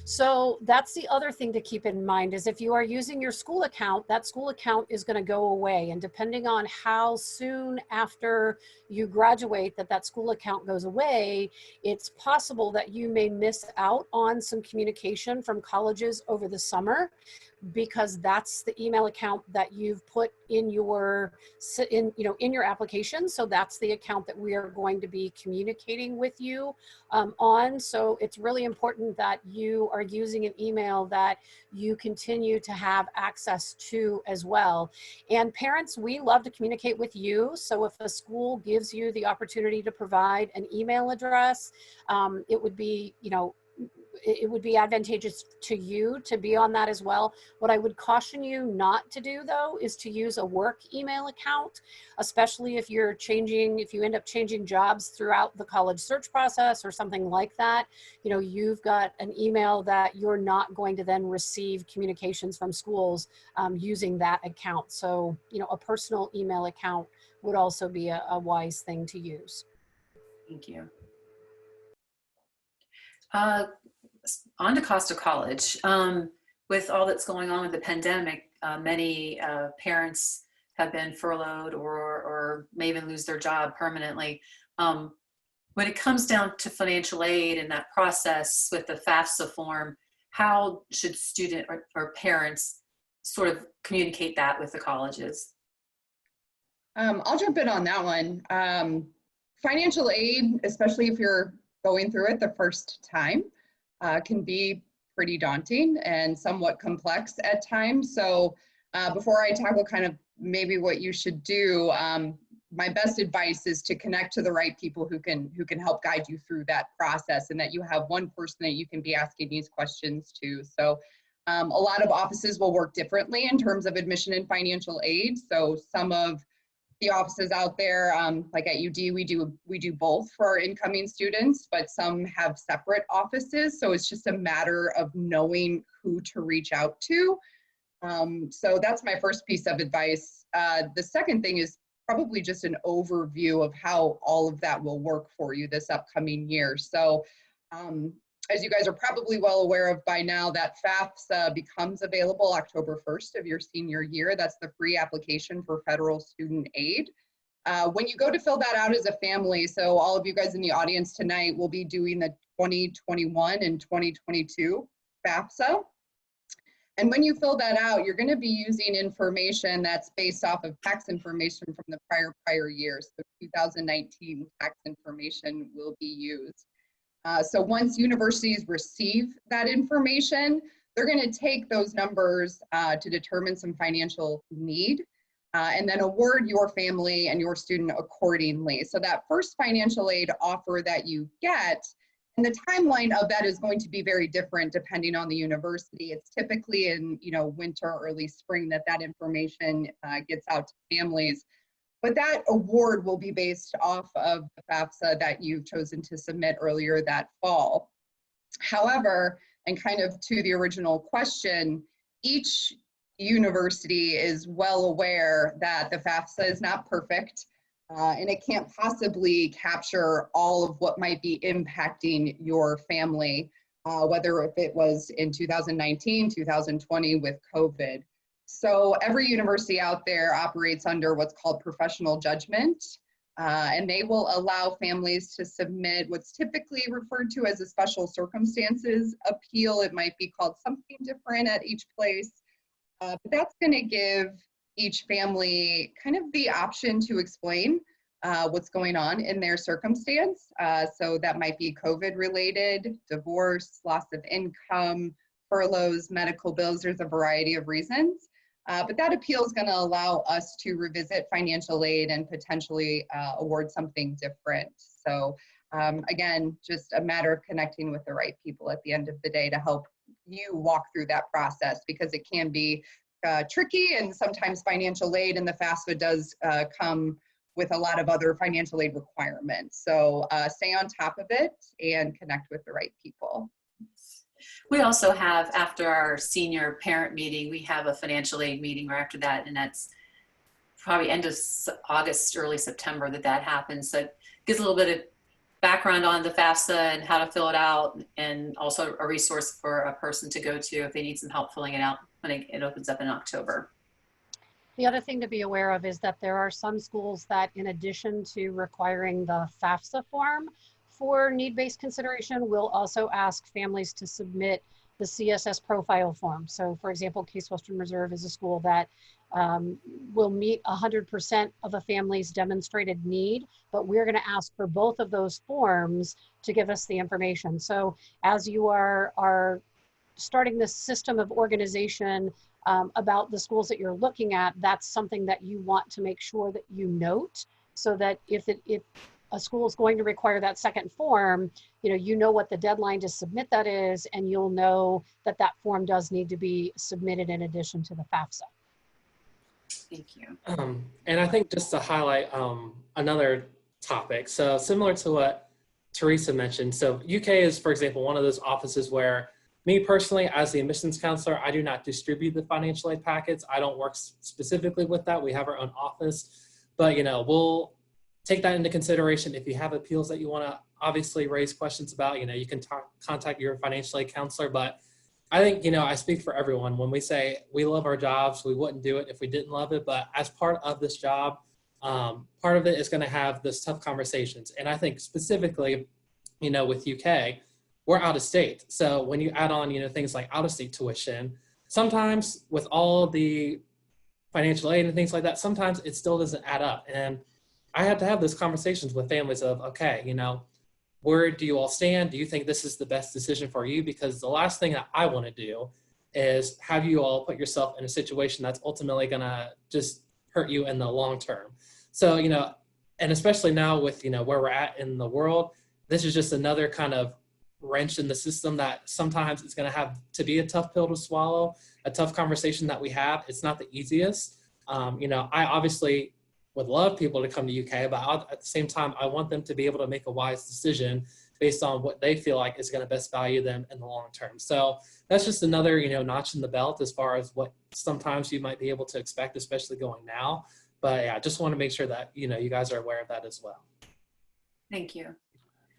So that's the other thing to keep in mind, is if you are using your school account, that school account is going to go away. And depending on how soon after you graduate that school account goes away, it's possible that you may miss out on some communication from colleges over the summer. because that's the email account that you've put in your in your application. So that's the account that we are going to be communicating with you on. So it's really important that you are using an email that you continue to have access to as well. And parents, we love to communicate with you. So if a school gives you the opportunity to provide an email address, it would be, it would be advantageous to you to be on that as well. What I would caution you not to do, though, is to use a work email account, especially if you end up changing jobs throughout the college search process or something like that. You've got an email that you're not going to then receive communications from schools using that account. So, a personal email account would also be a wise thing to use. Thank you. On to cost of college. With all that's going on with the pandemic, many parents have been furloughed or may even lose their job permanently. When it comes down to financial aid and that process with the FAFSA form, how should student or parents sort of communicate that with the colleges? I'll jump in on that one. Financial aid, especially if you're going through it the first time, can be pretty daunting and somewhat complex at times. So before I tackle kind of maybe what you should do, my best advice is to connect to the right people who can help guide you through that process, and that you have one person that you can be asking these questions to. So a lot of offices will work differently in terms of admission and financial aid. So some of the offices out there, like at UD, we do both for our incoming students, but some have separate offices. So it's just a matter of knowing who to reach out to. So that's my first piece of advice. The second thing is probably just an overview of how all of that will work for you this upcoming year. So as you guys are probably well aware of by now, that FAFSA becomes available October 1st of your senior year. That's the free application for federal student aid. When you go to fill that out as a family, so all of you guys in the audience tonight will be doing the 2021 and 2022 FAFSA. And when you fill that out, you're going to be using information that's based off of tax information from the prior years. So 2019 tax information will be used. So once universities receive that information, they're going to take those numbers to determine some financial need and then award your family and your student accordingly. So that first financial aid offer that you get, and the timeline of that is going to be very different depending on the university. It's typically in winter, early spring that information gets out to families. But that award will be based off of the FAFSA that you've chosen to submit earlier that fall. However, and kind of to the original question, each university is well aware that the FAFSA is not perfect and it can't possibly capture all of what might be impacting your family, whether if it was in 2019, 2020 with COVID. So every university out there operates under what's called professional judgment, and they will allow families to submit what's typically referred to as a special circumstances appeal. It might be called something different at each place, but that's going to give each family kind of the option to explain what's going on in their circumstance. So that might be COVID related, divorce, loss of income, furloughs, medical bills. There's a variety of reasons. But that appeal is going to allow us to revisit financial aid and potentially award something different. So again, just a matter of connecting with the right people at the end of the day to help you walk through that process, because it can be tricky, and sometimes financial aid and the FAFSA does come with a lot of other financial aid requirements. So stay on top of it and connect with the right people. We also have, after our senior parent meeting, we have a financial aid meeting right after that, and that's probably end of August, early September that happens. So it gives a little bit of background on the FAFSA and how to fill it out, and also a resource for a person to go to if they need some help filling it out when it opens up in October. The other thing to be aware of is that there are some schools that, in addition to requiring the FAFSA form for need-based consideration, will also ask families to submit the CSS profile form. So for example, Case Western Reserve is a school that will meet 100% of a family's demonstrated need, but we're going to ask for both of those forms to give us the information. So as you are starting this system of organization about the schools that you're looking at, that's something that you want to make sure that you note, so that if a school is going to require that second form, you know what the deadline to submit that is, and you'll know that that form does need to be submitted in addition to the FAFSA. Thank you. And I think just to highlight another topic, so similar to what Teresa mentioned, so UK is, for example, one of those offices where me personally, as the admissions counselor, I do not distribute the financial aid packets. I don't work specifically with that. We have our own office, but we'll take that into consideration. If you have appeals that you want to obviously raise questions about, you can contact your financial aid counselor. But I think, I speak for everyone when we say we love our jobs. We wouldn't do it if we didn't love it. But as part of this job, part of it is going to have this tough conversations. And I think specifically, with UK, we're out of state. So when you add on, things like out of state tuition, sometimes with all the financial aid and things like that, sometimes it still doesn't add up. And I had to have those conversations with families of, okay, where do you all stand? Do you think this is the best decision for you? Because the last thing that I want to do is have you all put yourself in a situation that's ultimately going to just hurt you in the long term. So, and especially now with, where we're at in the world, this is just another kind of wrench in the system that sometimes it's going to have to be a tough pill to swallow, a tough conversation that we have. It's not the easiest. I obviously would love people to come to UK, but at the same time, I want them to be able to make a wise decision based on what they feel like is going to best value them in the long term. So that's just another, notch in the belt as far as what sometimes you might be able to expect, especially going now. But yeah, I just want to make sure that, you guys are aware of that as well. Thank you.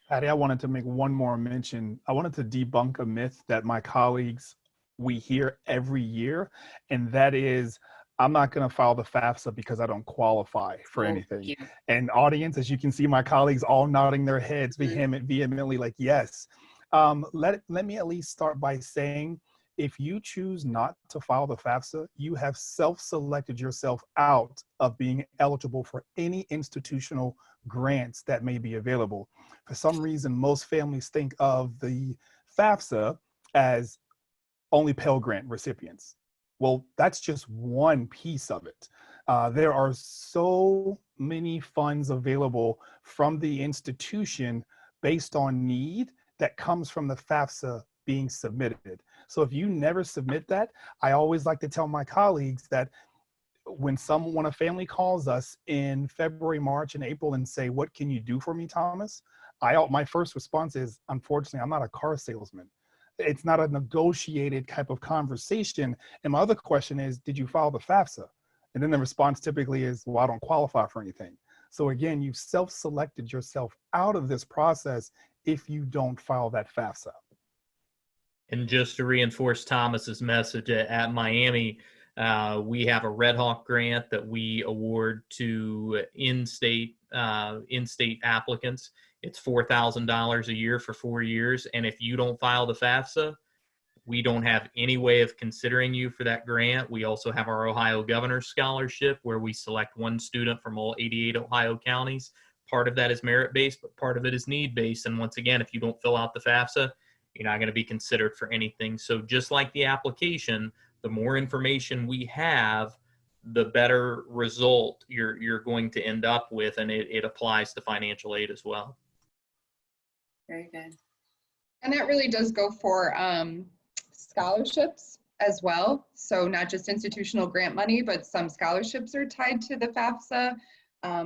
Patty, I wanted to make one more mention. I wanted to debunk a myth that my colleagues, we hear every year, and that is, I'm not going to file the FAFSA because I don't qualify for anything. And audience, as you can see, my colleagues all nodding their heads vehemently like, yes. Let me at least start by saying, if you choose not to file the FAFSA, you have self-selected yourself out of being eligible for any institutional grants that may be available. For some reason, most families think of the FAFSA as only Pell Grant recipients. Well, that's just one piece of it. There are so many funds available from the institution based on need that comes from the FAFSA being submitted. So if you never submit that, I always like to tell my colleagues that when a family calls us in February, March, and April and say, what can you do for me, Thomas? My first response is, unfortunately, I'm not a car salesman. It's not a negotiated type of conversation. And my other question is, did you file the FAFSA? And then the response typically is, well, I don't qualify for anything. So again, you've self-selected yourself out of this process if you don't file that FAFSA. And just to reinforce Thomas's message, at Miami, we have a Red Hawk grant that we award to in-state applicants. It's $4,000 a year for 4 years. And if you don't file the FAFSA, we don't have any way of considering you for that grant. We also have our Ohio Governor's Scholarship, where we select one student from all 88 Ohio counties. Part of that is merit-based, but part of it is need-based. And once again, if you don't fill out the FAFSA, you're not going to be considered for anything. So just like the application, the more information we have, the better result you're going to end up with, and it applies to financial aid as well. Very good. And that really does go for scholarships as well. So not just institutional grant money, but some scholarships are tied to the FAFSA,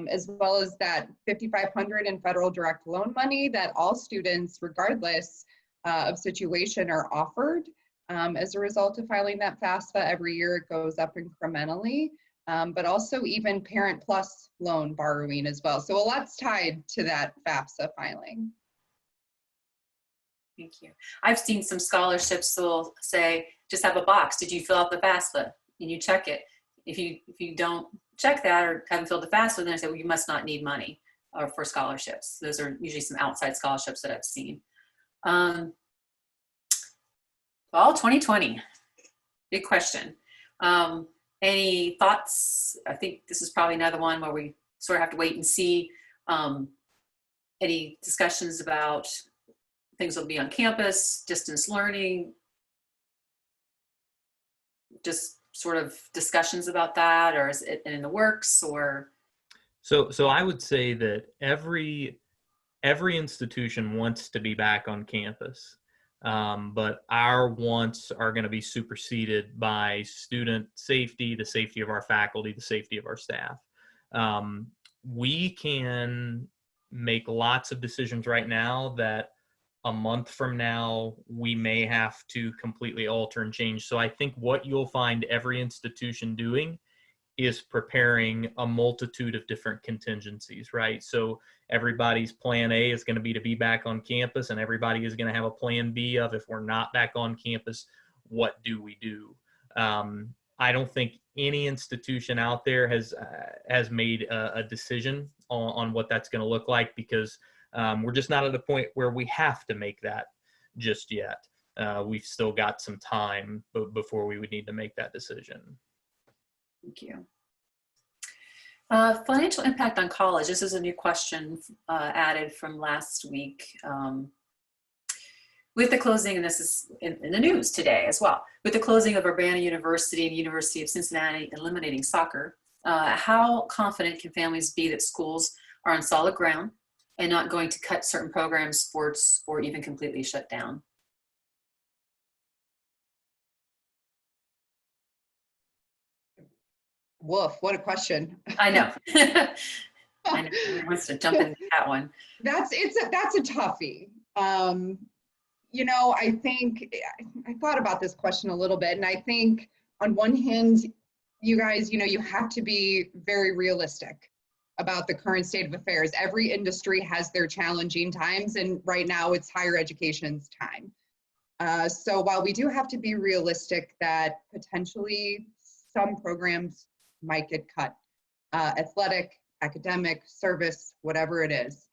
as well as that $5,500 in federal direct loan money that all students, regardless of situation, are offered. As a result of filing that FAFSA. Every year it goes up incrementally, but also even Parent Plus loan borrowing as well. So a lot's tied to that FAFSA filing. Thank you. I've seen some scholarships that will say, just have a box. Did you fill out the FAFSA? And you check it. If you don't check that or haven't filled the FAFSA, then I say, well, you must not need money or for scholarships. Those are usually some outside scholarships that I've seen. Fall 2020, big question. Any thoughts? I think this is probably another one where we sort of have to wait and see. Any discussions about things will be on campus, distance learning, just sort of discussions about that, or is it in the works, or? So I would say that every institution wants to be back on campus, but our wants are going to be superseded by student safety, the safety of our faculty, the safety of our staff. We can make lots of decisions right now that a month from now we may have to completely alter and change. So I think what you'll find every institution doing is preparing a multitude of different contingencies, right? So everybody's plan A is going to be back on campus, and everybody is going to have a plan B of, if we're not back on campus, what do we do? I don't think any institution out there has made a decision on what that's going to look like, because we're just not at a point where we have to make that just yet. We've still got some time before we would need to make that decision. Thank you. Financial impact on college. This is a new question added from last week. With the closing, and this is in the news today as well, with the closing of Urbana University and University of Cincinnati eliminating soccer, how confident can families be that schools are on solid ground and not going to cut certain programs, sports, or even completely shut down? Woof, what a question. I know. I know. Who wants to jump into that one? That's a toughie. You know, I think I thought about this question a little bit, and I think on one hand, you guys, you know, you have to be very realistic about the current state of affairs. Every industry has their challenging times, and right now it's higher education's time. So while we do have to be realistic that potentially some programs might get cut, athletic, academic, service, whatever it is.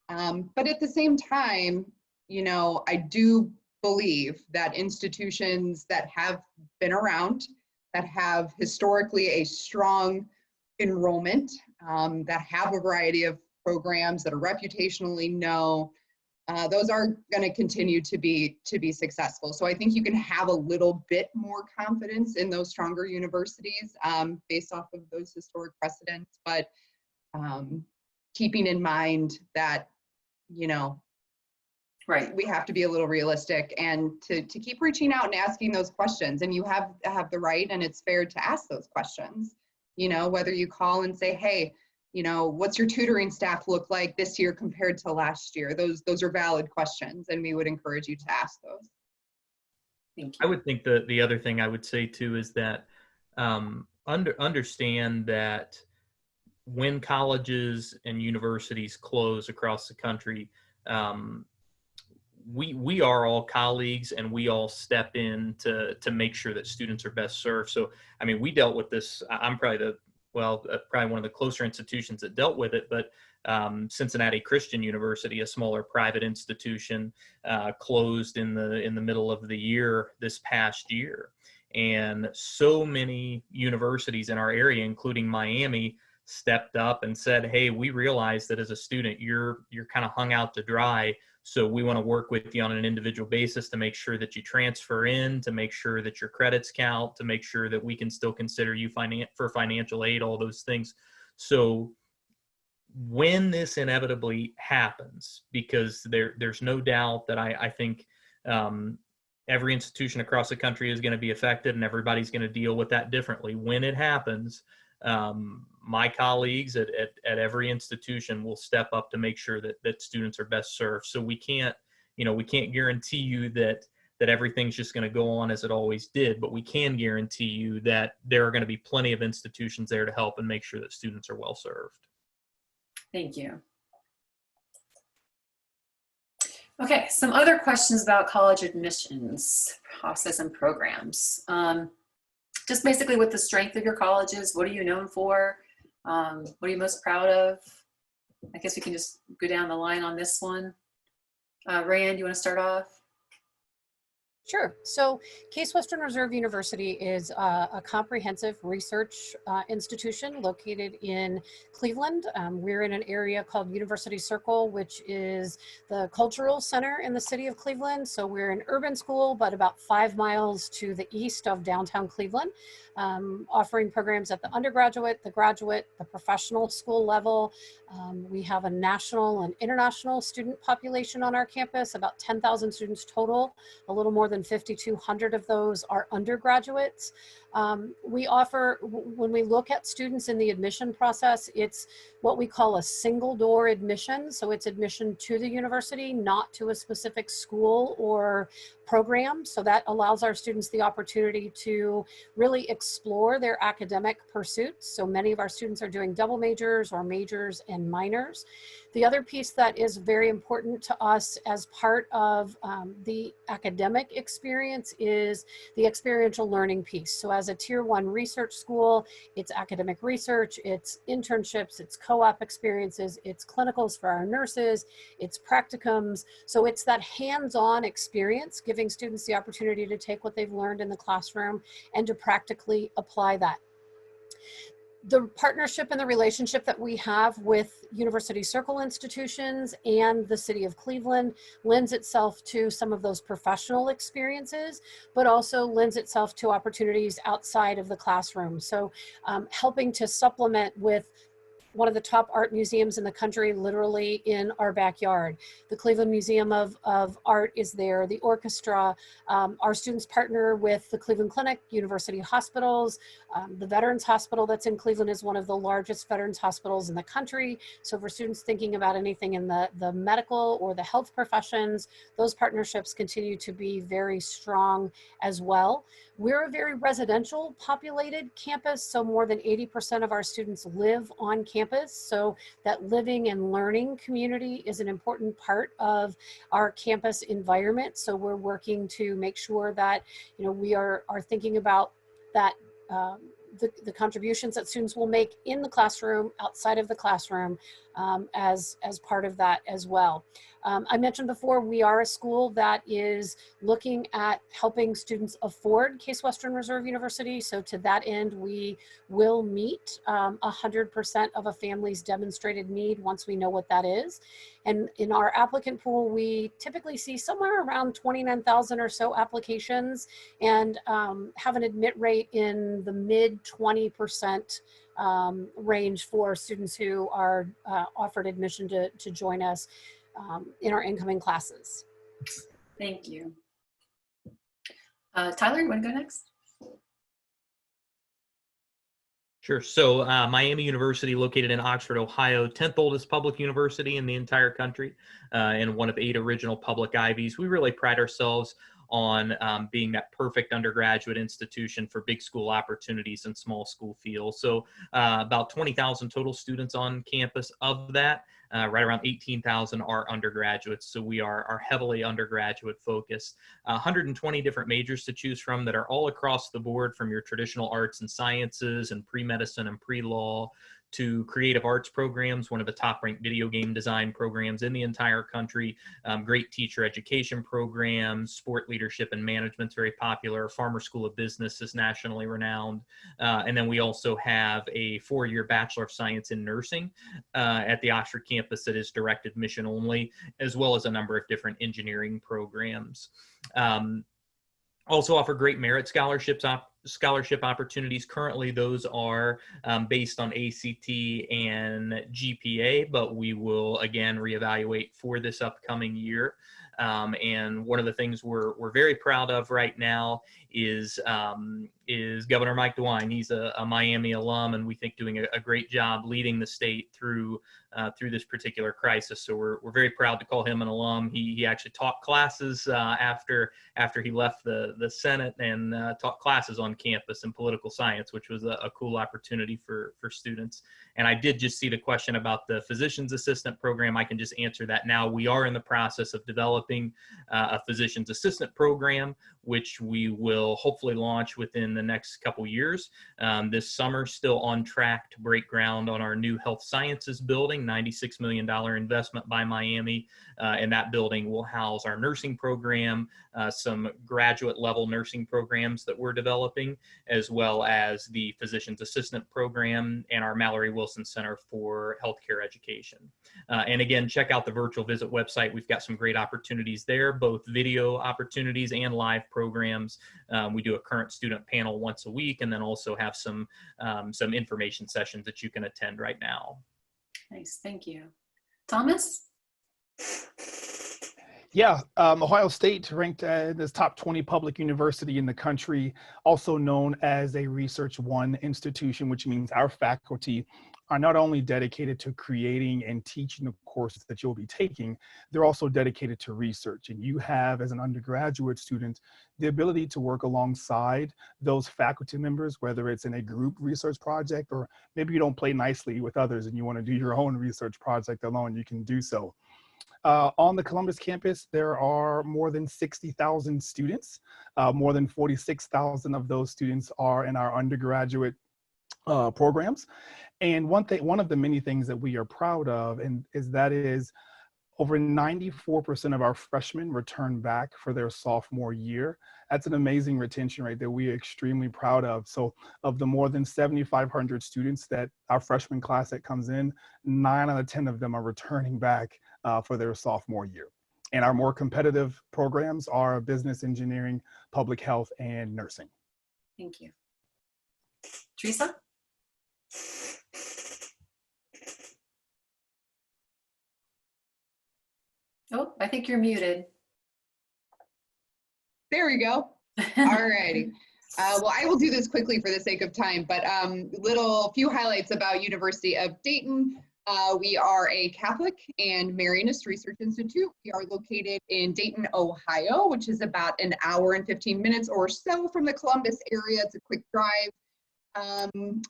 But at the same time, you know, I do believe that institutions that have been around, that have historically a strong enrollment, that have a variety of programs that are reputationally known, those are going to continue to be successful. So I think you can have a little bit more confidence in those stronger universities based off of those historic precedents, but keeping in mind that, you know, Right. we have to be a little realistic and to keep reaching out and asking those questions. And you have the right, and it's fair to ask those questions, you know, whether you call and say, hey, you know, what's your tutoring staff look like this year compared to last year? Those are valid questions, and we would encourage you to ask those. Thank you. I would think the other thing I would say too is that understand that when colleges and universities close across the country, we are all colleagues, and we all step in to make sure that students are best served. So, I mean, we dealt with this. I'm probably probably one of the closer institutions that dealt with it, but Cincinnati Christian University, a smaller private institution, closed in the middle of the year this past year. And so many universities in our area, including Miami, stepped up and said, hey, we realize that as a student, you're kind of hung out to dry. So we want to work with you on an individual basis to make sure that you transfer in, to make sure that your credits count, to make sure that we can still consider you for financial aid, all those things. So when this inevitably happens, because there's no doubt that I think every institution across the country is going to be affected, and everybody's going to deal with that differently. When it happens, my colleagues at every institution will step up to make sure that students are best served. So we can't guarantee you that everything's just going to go on as it always did, but we can guarantee you that there are going to be plenty of institutions there to help and make sure that students are well served. Thank you. Okay, some other questions about college admissions process and programs. Just basically what the strength of your college is. What are you known for? What are you most proud of? I guess we can just go down the line on this one. Rand, you want to start off? Sure. So Case Western Reserve University is a comprehensive research institution located in Cleveland. We're in an area called University Circle, which is the cultural center in the city of Cleveland. So we're an urban school, but about 5 miles to the east of downtown Cleveland, offering programs at the undergraduate, the graduate, the professional school level. We have a national and international student population on our campus, about 10,000 students total. A little more than 5,200 of those are undergraduates. We offer, when we look at students in the admission process, it's what we call a single door admission. So it's admission to the university, not to a specific school or program. So that allows our students the opportunity to really explore their academic pursuits. So many of our students are doing double majors or majors and minors. The other piece that is very important to us as part of the academic experience is the experiential learning piece. So as a tier 1 research school, it's academic research, it's internships, it's co-op experiences, it's clinicals for our nurses, it's practicums. So it's that hands-on experience, giving students the opportunity to take what they've learned in the classroom and to practically apply that. The partnership and the relationship that we have with University Circle institutions and the city of Cleveland lends itself to some of those professional experiences, but also lends itself to opportunities outside of the classroom. So helping to supplement with one of the top art museums in the country, literally in our backyard. The Cleveland Museum of Art is there, the orchestra. Our students partner with the Cleveland Clinic, University Hospitals. The Veterans Hospital that's in Cleveland is one of the largest veterans hospitals in the country. So for students thinking about anything in the medical or the health professions, those partnerships continue to be very strong as well. We're a very residential populated campus, so more than 80% of our students live on campus. So that living and learning community is an important part of our campus environment. So we're working to make sure that, you know, we are thinking about that, the contributions that students will make in the classroom, outside of the classroom, as part of that as well. I mentioned before, we are a school that is looking at helping students afford Case Western Reserve University. So to that end, we will meet 100% of a family's demonstrated need once we know what that is. And in our applicant pool, we typically see somewhere around 29,000 or so applications, and have an admit rate in the mid 20% range for students who are offered admission to join us in our incoming classes. Thank you. Tyler, you want to go next? Sure. So Miami University, located in Oxford, Ohio, 10th oldest public university in the entire country, and one of 8 original public Ivies. We really pride ourselves on being that perfect undergraduate institution for big school opportunities and small school feels. So about 20,000 total students on campus. Of that, right around 18,000 are undergraduates. So we are heavily undergraduate focused. 120 different majors to choose from that are all across the board, from your traditional arts and sciences and pre-medicine and pre-law to creative arts programs, one of the top ranked video game design programs in the entire country, great teacher education programs, sport leadership and management's very popular, Farmer School of Business is nationally renowned. And then we also have a 4-year Bachelor of Science in Nursing at the Oxford campus that is direct admission only, as well as a number of different engineering programs. Also offer great merit scholarship opportunities. Currently, those are based on ACT and GPA, but we will again reevaluate for this upcoming year. And one of the things we're very proud of right now is Governor Mike Dewine. He's a Miami alum, and we think doing a great job leading the state through this particular crisis. So we're very proud to call him an alum. He actually taught classes after he left the Senate, and taught classes on campus in political science, which was a cool opportunity for students. And I did just see the question about the physician's assistant program. I can just answer that now. We are in the process of developing a physician's assistant program, which we will hopefully launch within the next couple years. This summer, still on track to break ground on our new health sciences building, $96 million investment by Miami. And that building will house our nursing program, some graduate level nursing programs that we're developing, as well as the physician's assistant program and our Mallory Wilson Center for Healthcare Education. And again, check out the virtual visit website. We've got some great opportunities there, both video opportunities and live programs. We do a current student panel once a week, and then also have some information sessions that you can attend right now. Nice, thank you. Thomas? Yeah, Ohio State ranked as top 20 public university in the country, also known as a Research One institution, which means our faculty are not only dedicated to creating and teaching the courses that you'll be taking, they're also dedicated to research. And you have, as an undergraduate student, the ability to work alongside those faculty members, whether it's in a group research project, or maybe you don't play nicely with others and you want to do your own research project alone, you can do so. On the Columbus campus, there are more than 60,000 students. More than 46,000 of those students are in our undergraduate programs. And one of the many things that we are proud of is over 94% of our freshmen return back for their sophomore year. That's an amazing retention rate that we are extremely proud of. So of the more than 7,500 students that our freshman class that comes in, 9 out of 10 of them are returning back for their sophomore year. And our more competitive programs are business engineering, public health, and nursing. Thank you. Teresa? Oh, I think you're muted. There we go. All righty. Well, I will do this quickly for the sake of time, but few highlights about University of Dayton. We are a Catholic and Marianist Research Institute. We are located in Dayton, Ohio, which is about an hour and 15 minutes or so from the Columbus area. It's a quick drive.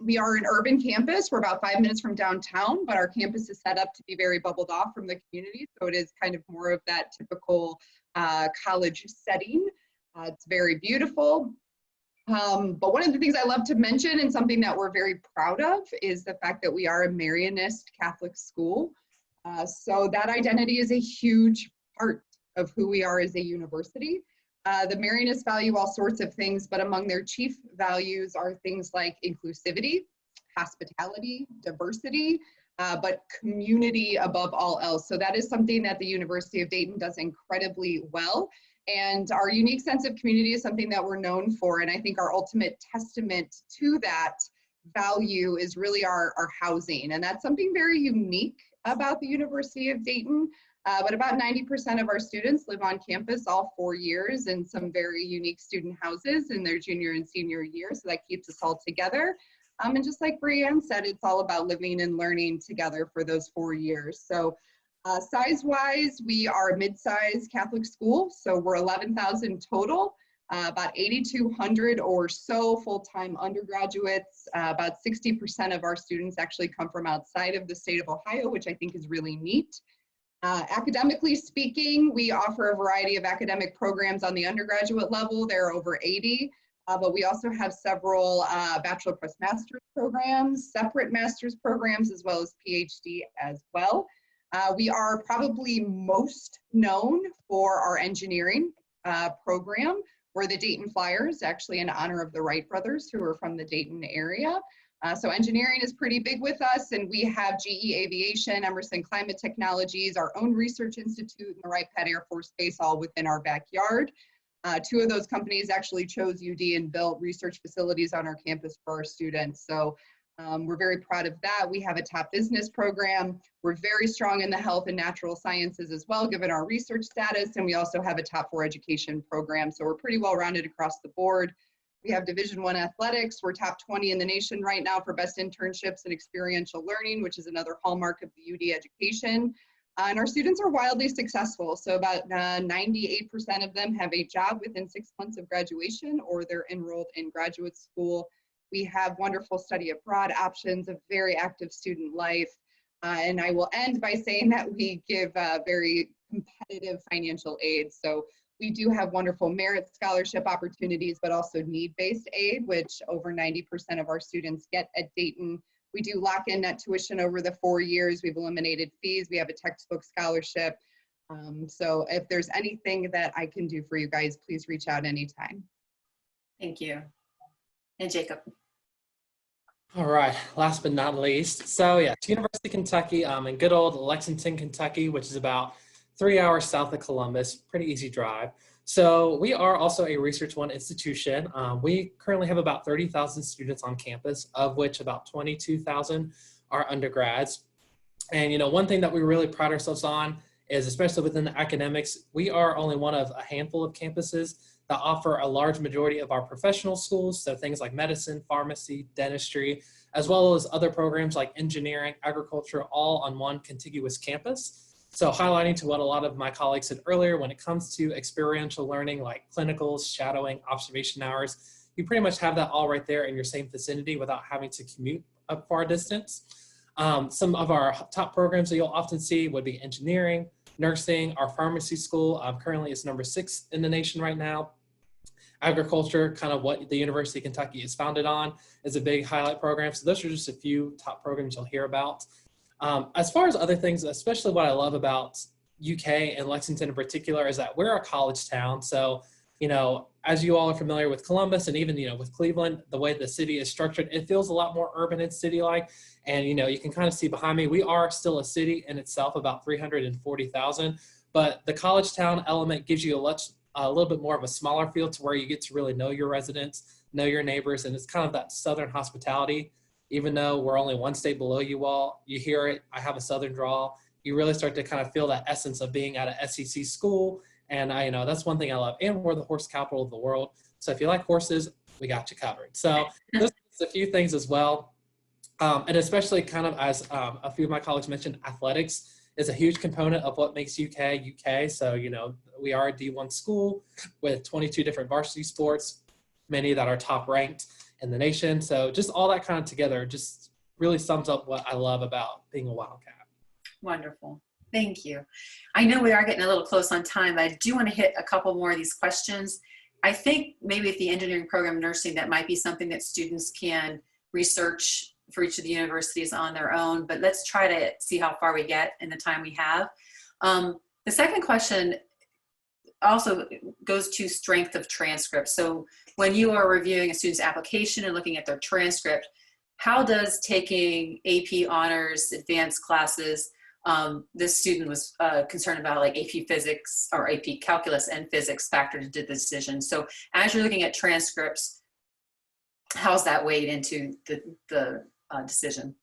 We are an urban campus. We're about 5 minutes from downtown, but our campus is set up to be very bubbled off from the community. So it is kind of more of that typical college setting. It's very beautiful. But one of the things I love to mention, and something that we're very proud of, is the fact that we are a Marianist Catholic school. So that identity is a huge part of who we are as a university. The Marianists value all sorts of things, but among their chief values are things like inclusivity, hospitality, diversity, but community above all else. So that is something that the University of Dayton does incredibly well. And our unique sense of community is something that we're known for. And I think our ultimate testament to that value is really our housing. And that's something very unique about the University of Dayton. But about 90% of our students live on campus all 4 years in some very unique student houses in their junior and senior year. So that keeps us all together. And just like Brianne said, it's all about living and learning together for those 4 years. So size-wise, we are a mid-sized Catholic school. So we're 11,000 total, about 8,200 or so full-time undergraduates. About 60% of our students actually come from outside of the state of Ohio, which I think is really neat. Academically speaking, we offer a variety of academic programs on the undergraduate level. There are over 80, but we also have several bachelor plus master's programs, separate master's programs, as well as PhD as well. We are probably most known for our engineering program. We're the Dayton Flyers, actually in honor of the Wright brothers, who are from the Dayton area. So engineering is pretty big with us, and we have GE Aviation, Emerson Climate Technologies, our own research institute, and the Wright Pat Air Force Base, all within our backyard. 2 of those companies actually chose UD and built research facilities on our campus for our students. So we're very proud of that. We have a top business program. We're very strong in the health and natural sciences as well, given our research status, and we also have a top 4 education program. So we're pretty well rounded across the board. We have Division I athletics. We're top 20 in the nation right now for best internships and experiential learning, which is another hallmark of the UD education. And our students are wildly successful. So about 98% of them have a job within 6 months of graduation, or they're enrolled in graduate school. We have wonderful study abroad options, a very active student life. And I will end by saying that we give very competitive financial aid. So we do have wonderful merit scholarship opportunities, but also need-based aid, which over 90% of our students get at Dayton. We do lock in that tuition over the 4 years. We've eliminated fees. We have a textbook scholarship. So if there's anything that I can do for you guys, please reach out anytime. Thank you. And Jacob. All right, last but not least. So yeah, to University of Kentucky in good old Lexington, Kentucky, which is about 3 hours south of Columbus, pretty easy drive. So we are also a Research One institution. We currently have about 30,000 students on campus, of which about 22,000 are undergrads. And one thing that we really pride ourselves on is, especially within the academics, we are only one of a handful of campuses that offer a large majority of our professional schools, so things like medicine, pharmacy, dentistry, as well as other programs like engineering, agriculture, all on one contiguous campus. So highlighting to what a lot of my colleagues said earlier, when it comes to experiential learning like clinicals, shadowing, observation hours, you pretty much have that all right there in your same vicinity without having to commute a far distance. Some of our top programs that you'll often see would be engineering, nursing. Our pharmacy school currently is number 6 in the nation right now. Agriculture, kind of what the University of Kentucky is founded on, is a big highlight program. So those are just a few top programs you'll hear about. As far as other things, especially what I love about UK and Lexington in particular is that we're a college town. So, as you all are familiar with Columbus and even, with Cleveland, the way the city is structured, it feels a lot more urban and city-like. And, you can kind of see behind me, we are still a city in itself, about 340,000. But the college town element gives you a little bit more of a smaller feel to where you get to really know your residents, know your neighbors, and it's kind of that Southern hospitality. Even though we're only one state below you all, you hear it, I have a Southern drawl, you really start to kind of feel that essence of being at a SEC school. And that's one thing I love. And we're the horse capital of the world. So if you like horses, we got you covered. So there's a few things as well. And especially kind of as a few of my colleagues mentioned, athletics is a huge component of what makes UK. So, we are a D1 school with 22 different varsity sports, many that are top ranked in the nation. So just all that kind of together just really sums up what I love about being a Wildcat. Wonderful. Thank you. I know we are getting a little close on time, but I do want to hit a couple more of these questions. I think maybe at the engineering program, nursing, that might be something that students can research for each of the universities on their own, but let's try to see how far we get in the time we have. The second question also goes to strength of transcript. So when you are reviewing a student's application and looking at their transcript, how does taking AP honors, advanced classes, this student was concerned about like AP physics or AP calculus and physics factored into the decision. So as you're looking at transcripts, how's that weighed into the decision?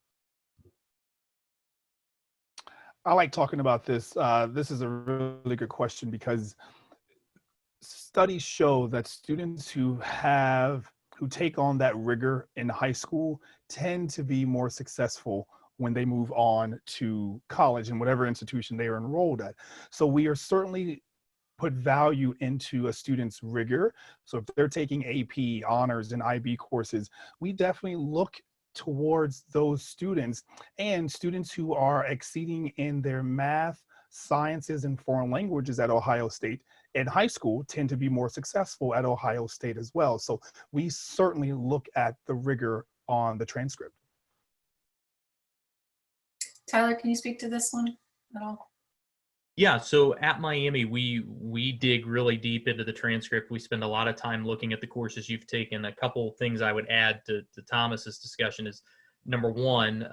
I like talking about this. This is a really good question because studies show that students who take on that rigor in high school tend to be more successful when they move on to college in whatever institution they are enrolled at. So we are certainly put value into a student's rigor. So if they're taking AP, honors, and IB courses, we definitely look towards those students, and students who are exceeding in their math, sciences, and foreign languages at Ohio State in high school tend to be more successful at Ohio State as well. So we certainly look at the rigor on the transcript. Tyler, can you speak to this one at all? Yeah, so at Miami, we dig really deep into the transcript. We spend a lot of time looking at the courses you've taken. A couple things I would add to Thomas's discussion is, number one,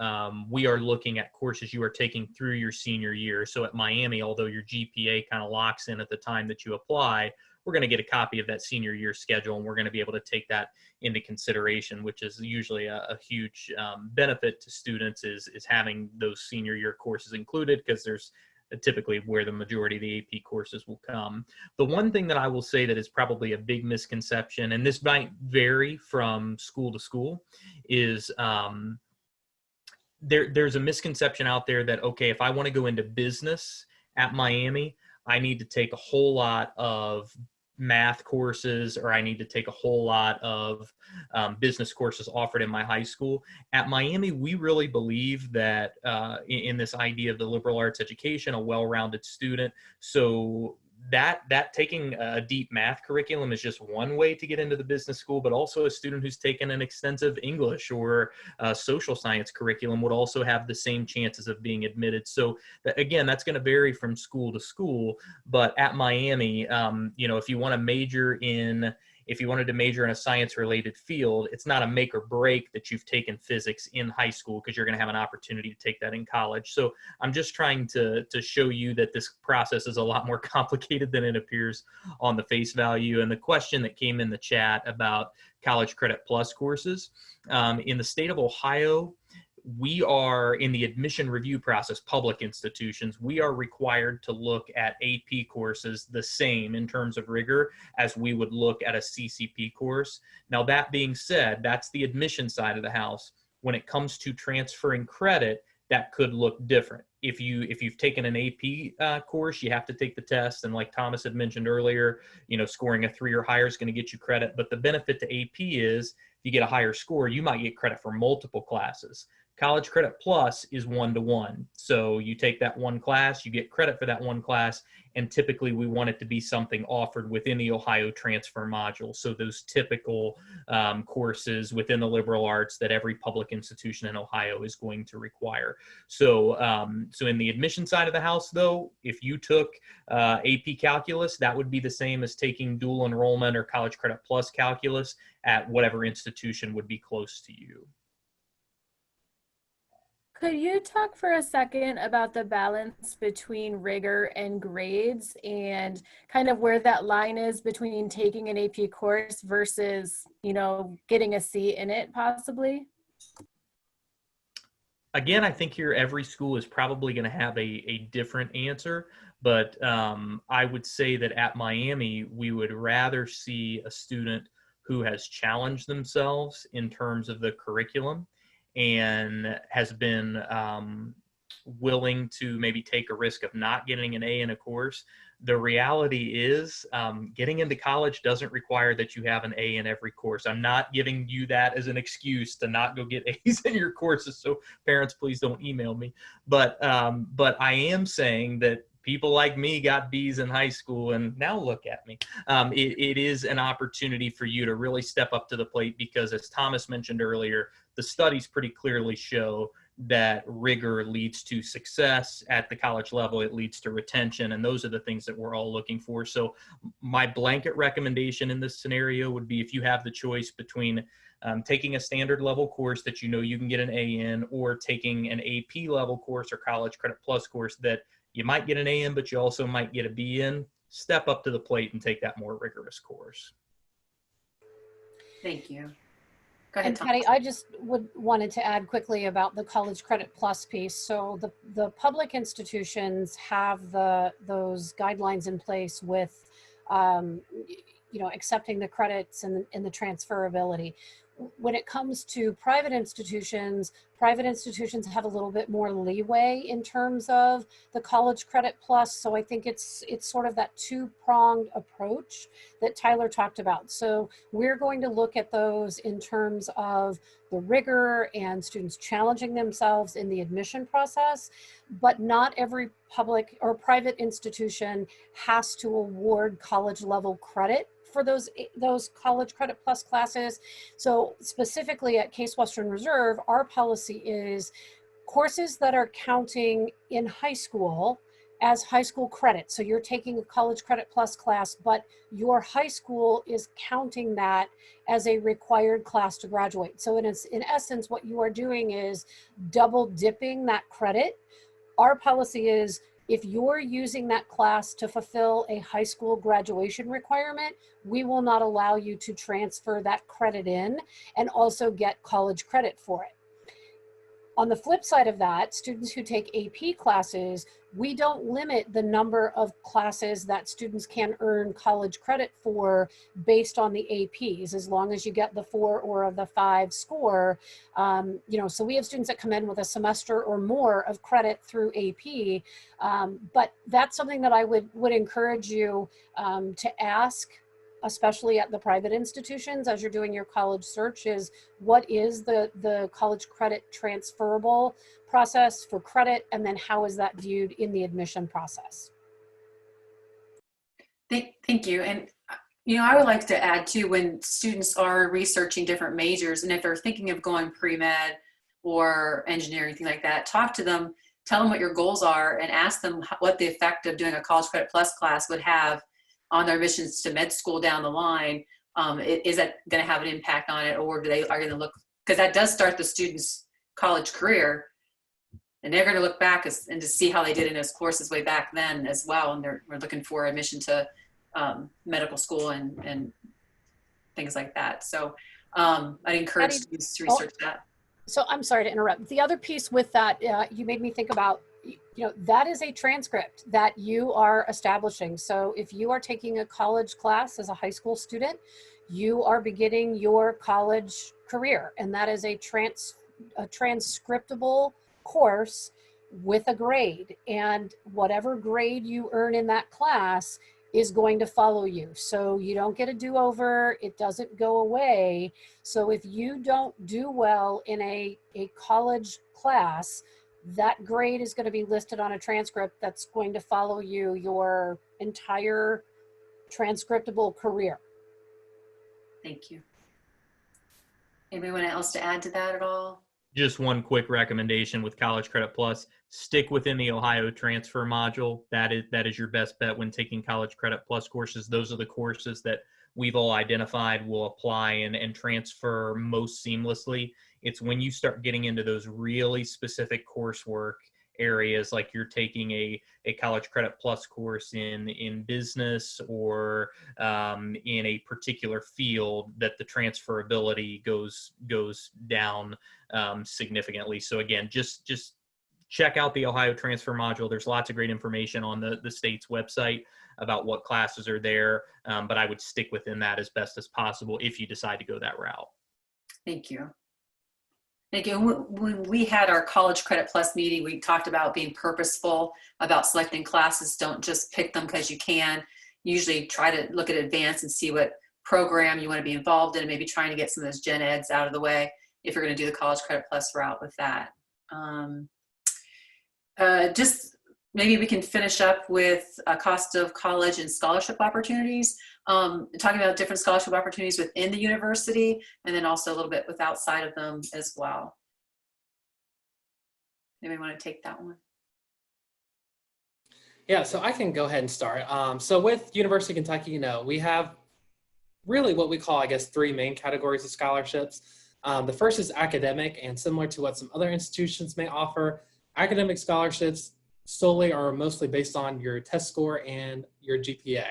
we are looking at courses you are taking through your senior year. So at Miami, although your GPA kind of locks in at the time that you apply, we're going to get a copy of that senior year schedule, and we're going to be able to take that into consideration, which is usually a huge benefit to students is having those senior year courses included, because there's typically where the majority of the AP courses will come. The one thing that I will say that is probably a big misconception, and this might vary from school to school, is there's a misconception out there that, okay, if I want to go into business at Miami, I need to take a whole lot of math courses, or I need to take a whole lot of business courses offered in my high school. At Miami, we really believe that in this idea of the liberal arts education, a well-rounded student. So that taking a deep math curriculum is just one way to get into the business school, but also a student who's taken an extensive English or social science curriculum would also have the same chances of being admitted. So again, that's going to vary from school to school, but at Miami, if you want to major in if you wanted to major in a science-related field, it's not a make or break that you've taken physics in high school, because you're going to have an opportunity to take that in college. So I'm just trying to show you that this process is a lot more complicated than it appears on the face value. And the question that came in the chat about College Credit Plus courses, in the state of Ohio, we are in the admission review process, public institutions, we are required to look at AP courses the same in terms of rigor as we would look at a CCP course. Now, that being said, that's the admission side of the house. When it comes to transferring credit, that could look different. If you've taken an AP course, you have to take the test. And like Thomas had mentioned earlier, scoring a 3 or higher is going to get you credit. But the benefit to AP is if you get a higher score, you might get credit for multiple classes. College Credit Plus is 1-to-1. So you take that one class, you get credit for that one class, and typically we want it to be something offered within the Ohio transfer module. So those typical courses within the liberal arts that every public institution in Ohio is going to require. So in the admission side of the house, though, if you took AP Calculus, that would be the same as taking dual enrollment or College Credit Plus Calculus at whatever institution would be close to you. Could you talk for a second about the balance between rigor and grades and kind of where that line is between taking an AP course versus, getting a C in it possibly? Again, I think here every school is probably going to have a different answer, but I would say that at Miami, we would rather see a student who has challenged themselves in terms of the curriculum and has been willing to maybe take a risk of not getting an A in a course. The reality is getting into college doesn't require that you have an A in every course. I'm not giving you that as an excuse to not go get A's in your courses. So parents, please don't email me. But I am saying that people like me got B's in high school, and now look at me. It is an opportunity for you to really step up to the plate, because as Thomas mentioned earlier, the studies pretty clearly show that rigor leads to success at the college level. It leads to retention, and those are the things that we're all looking for. So my blanket recommendation in this scenario would be, if you have the choice between taking a standard level course that you can get an A in, or taking an AP level course or College Credit Plus course that you might get an A in, but you also might get a B in, step up to the plate and take that more rigorous course. Thank you. Go ahead, And Patty, I just wanted to add quickly about the College Credit Plus piece. So the public institutions have those guidelines in place with, accepting the credits and the transferability. When it comes to private institutions have a little bit more leeway in terms of the College Credit Plus. So I think it's sort of that two-pronged approach that Tyler talked about. So we're going to look at those in terms of the rigor and students challenging themselves in the admission process, but not every public or private institution has to award college level credit for those College Credit Plus classes. So specifically at Case Western Reserve, our policy is courses that are counting in high school as high school credit. So you're taking a College Credit Plus class, but your high school is counting that as a required class to graduate. So in essence, what you are doing is double dipping that credit. Our policy is, if you're using that class to fulfill a high school graduation requirement, we will not allow you to transfer that credit in and also get college credit for it. On the flip side of that, students who take AP classes, we don't limit the number of classes that students can earn college credit for based on the APs, as long as you get the 4 or the 5 score. So we have students that come in with a semester or more of credit through AP, but that's something that I would encourage you to ask, especially at the private institutions as you're doing your college search, is what is the college credit transferable process for credit, and then how is that viewed in the admission process? Thank you. And, I would like to add too, when students are researching different majors, and if they're thinking of going pre-med or engineering, things like that, talk to them, tell them what your goals are, and ask them what the effect of doing a College Credit Plus class would have on their admissions to med school down the line. Is that going to have an impact on it, or are they going to look, because that does start the student's college career, and they're going to look back and to see how they did in those courses way back then as well, and we're looking for admission to medical school and things like that. So I'd encourage students to research that. So I'm sorry to interrupt. The other piece with that, you made me think about, that is a transcript that you are establishing. So if you are taking a college class as a high school student, you are beginning your college career, and that is a transcriptable course with a grade, and whatever grade you earn in that class is going to follow you. So you don't get a do-over, it doesn't go away. So if you don't do well in a college class, that grade is going to be listed on a transcript that's going to follow you your entire transcriptable career. Thank you. Anyone else to add to that at all? Just one quick recommendation with College Credit Plus: stick within the Ohio transfer module. That is your best bet when taking College Credit Plus courses. Those are the courses that we've all identified will apply and transfer most seamlessly. It's when you start getting into those really specific coursework areas, like you're taking a College Credit Plus course in business or in a particular field, that the transferability goes down significantly. So again, just check out the Ohio transfer module. There's lots of great information on the state's website about what classes are there, but I would stick within that as best as possible if you decide to go that route. Thank you. Thank you. When we had our College Credit Plus meeting, we talked about being purposeful about selecting classes. Don't just pick them because you can. Usually try to look at advanced and see what program you want to be involved in, and maybe trying to get some of those gen eds out of the way if you're going to do the College Credit Plus route with that. Just maybe we can finish up with a cost of college and scholarship opportunities, talking about different scholarship opportunities within the university, and then also a little bit with outside of them as well. Anybody want to take that one? Yeah, so I can go ahead and start. So with University of Kentucky, we have really what we call, I guess, three main categories of scholarships. The first is academic, and similar to what some other institutions may offer, academic scholarships solely or mostly based on your test score and your GPA.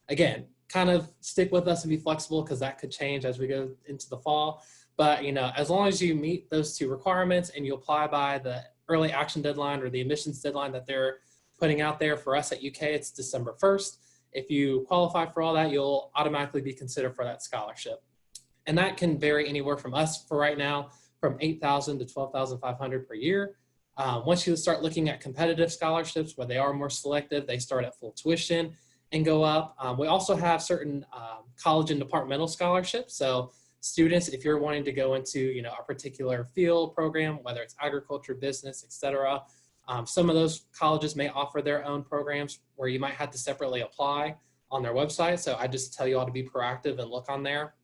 Again, kind of stick with us and be flexible because that could change as we go into the fall. But, as long as you meet those two requirements and you apply by the early action deadline or the admissions deadline that they're putting out there, for us at UK, it's December 1st. If you qualify for all that, you'll automatically be considered for that scholarship. And that can vary anywhere from us for right now, from $8,000 to $12,500 per year. Once you start looking at competitive scholarships where they are more selective, they start at full tuition and go up. We also have certain college and departmental scholarships. So students, if you're wanting to go into a particular field program, whether it's agriculture, business, etc., some of those colleges may offer their own programs where you might have to separately apply on their website. So I just tell you all to be proactive and look on there.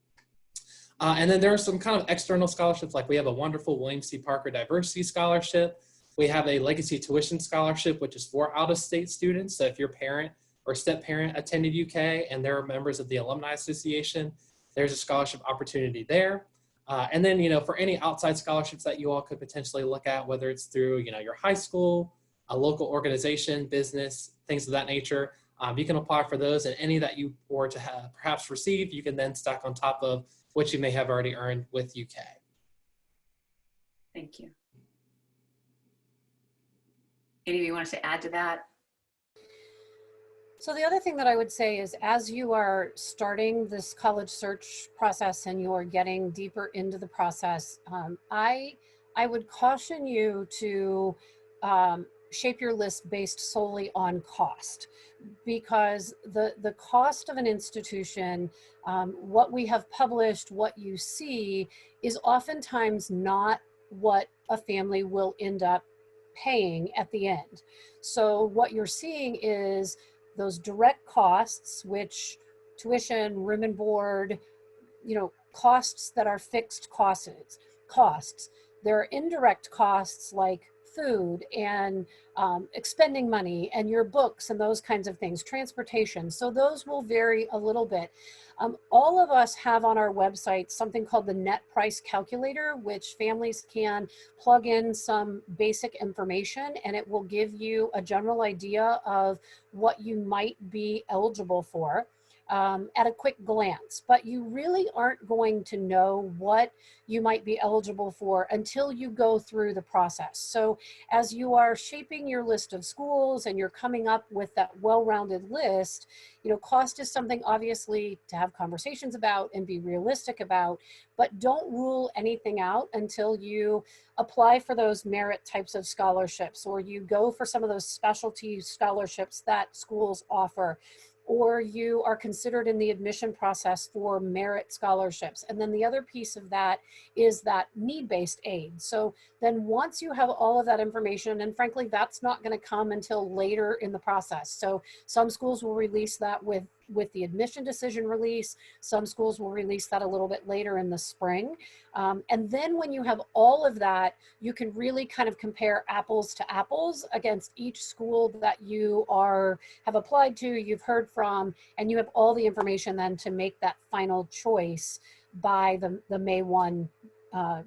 And then there are some kind of external scholarships, like we have a wonderful William C. Parker Diversity Scholarship. We have a Legacy Tuition Scholarship, which is for out-of-state students. So if your parent or step-parent attended UK and they're members of the Alumni Association, there's a scholarship opportunity there. And then, for any outside scholarships that you all could potentially look at, whether it's through, your high school, a local organization, business, things of that nature, you can apply for those, and any that you were to have perhaps receive, you can then stack on top of what you may have already earned with UK. Thank you. Any of you wanted to add to that? So the other thing that I would say is, as you are starting this college search process and you are getting deeper into the process, I would caution you to shape your list based solely on cost, because the cost of an institution, what we have published, what you see, is oftentimes not what a family will end up paying at the end. So what you're seeing is those direct costs, which tuition, room and board, costs that are fixed costs. There are indirect costs like food and expending money and your books and those kinds of things, transportation. So those will vary a little bit. All of us have on our website something called the net price calculator, which families can plug in some basic information and it will give you a general idea of what you might be eligible for. At a quick glance, but you really aren't going to know what you might be eligible for until you go through the process. So as you are shaping your list of schools and you're coming up with that well-rounded list, cost is something obviously to have conversations about and be realistic about, but don't rule anything out until you apply for those merit types of scholarships, or you go for some of those specialty scholarships that schools offer, or you are considered in the admission process for merit scholarships. And then the other piece of that is that need-based aid. So then once you have all of that information, and frankly, that's not going to come until later in the process. So some schools will release that with the admission decision release. Some schools will release that a little bit later in the spring. And then when you have all of that, you can really kind of compare apples to apples against each school that you have applied to, you've heard from, and you have all the information then to make that final choice by the May 1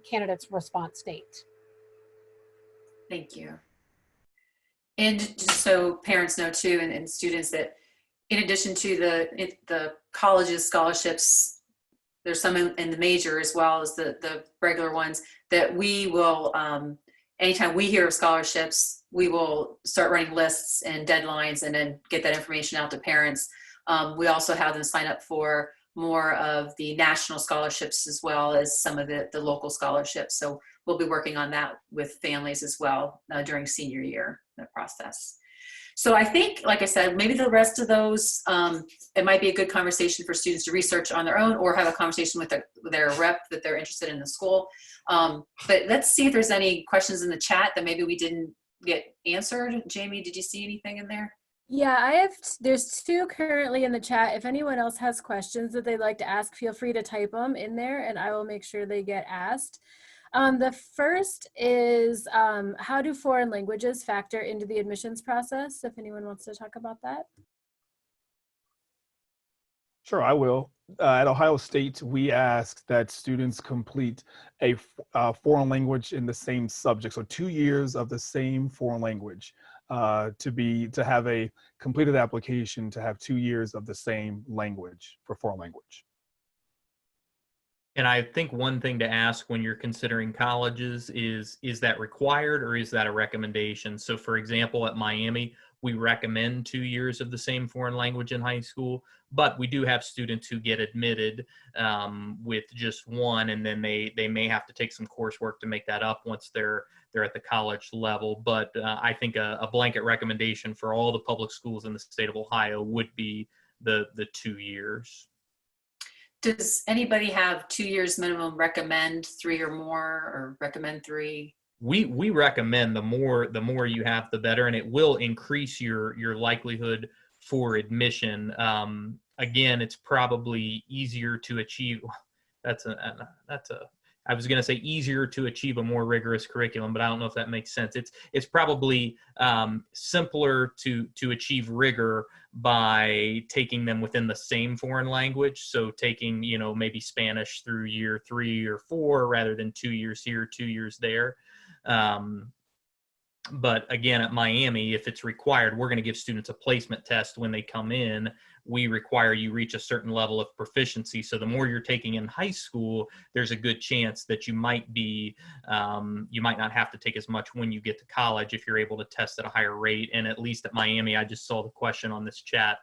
candidate's response date. Thank you. And just so parents know too, and students, that in addition to the college's scholarships, there's some in the major as well as the regular ones that we will, anytime we hear of scholarships, we will start running lists and deadlines and then get that information out to parents. We also have them sign up for more of the national scholarships as well as some of the local scholarships. So we'll be working on that with families as well during senior year, the process. So I think, like I said, maybe the rest of those, it might be a good conversation for students to research on their own or have a conversation with their rep that they're interested in the school. But let's see if there's any questions in the chat that maybe we didn't get answered. Jamie, did you see anything in there? Yeah, there's two currently in the chat. If anyone else has questions that they'd like to ask, feel free to type them in there and I will make sure they get asked. The first is, how do foreign languages factor into the admissions process? If anyone wants to talk about that. Sure, I will. At Ohio State, we ask that students complete a foreign language in the same subject. So 2 years of the same foreign language to have a completed application to have 2 years of the same language for foreign language. And I think one thing to ask when you're considering colleges is that required or is that a recommendation? So for example, at Miami, we recommend 2 years of the same foreign language in high school, but we do have students who get admitted with just one, and then they may have to take some coursework to make that up once they're at the college level. But I think a blanket recommendation for all the public schools in the state of Ohio would be the 2 years. Does anybody have 2 years minimum, recommend 3 or more, or recommend 3? We recommend the more you have, the better, and it will increase your likelihood for admission. Again, it's probably easier to achieve. I was going to say easier to achieve a more rigorous curriculum, but I don't know if that makes sense. It's probably simpler to achieve rigor by taking them within the same foreign language. So taking, maybe Spanish through year 3 or 4 rather than 2 years here, 2 years there. But again, at Miami, if it's required, we're going to give students a placement test when they come in. We require you reach a certain level of proficiency. So the more you're taking in high school, there's a good chance that you might not have to take as much when you get to college if you're able to test at a higher rate. And at least at Miami, I just saw the question on this chat.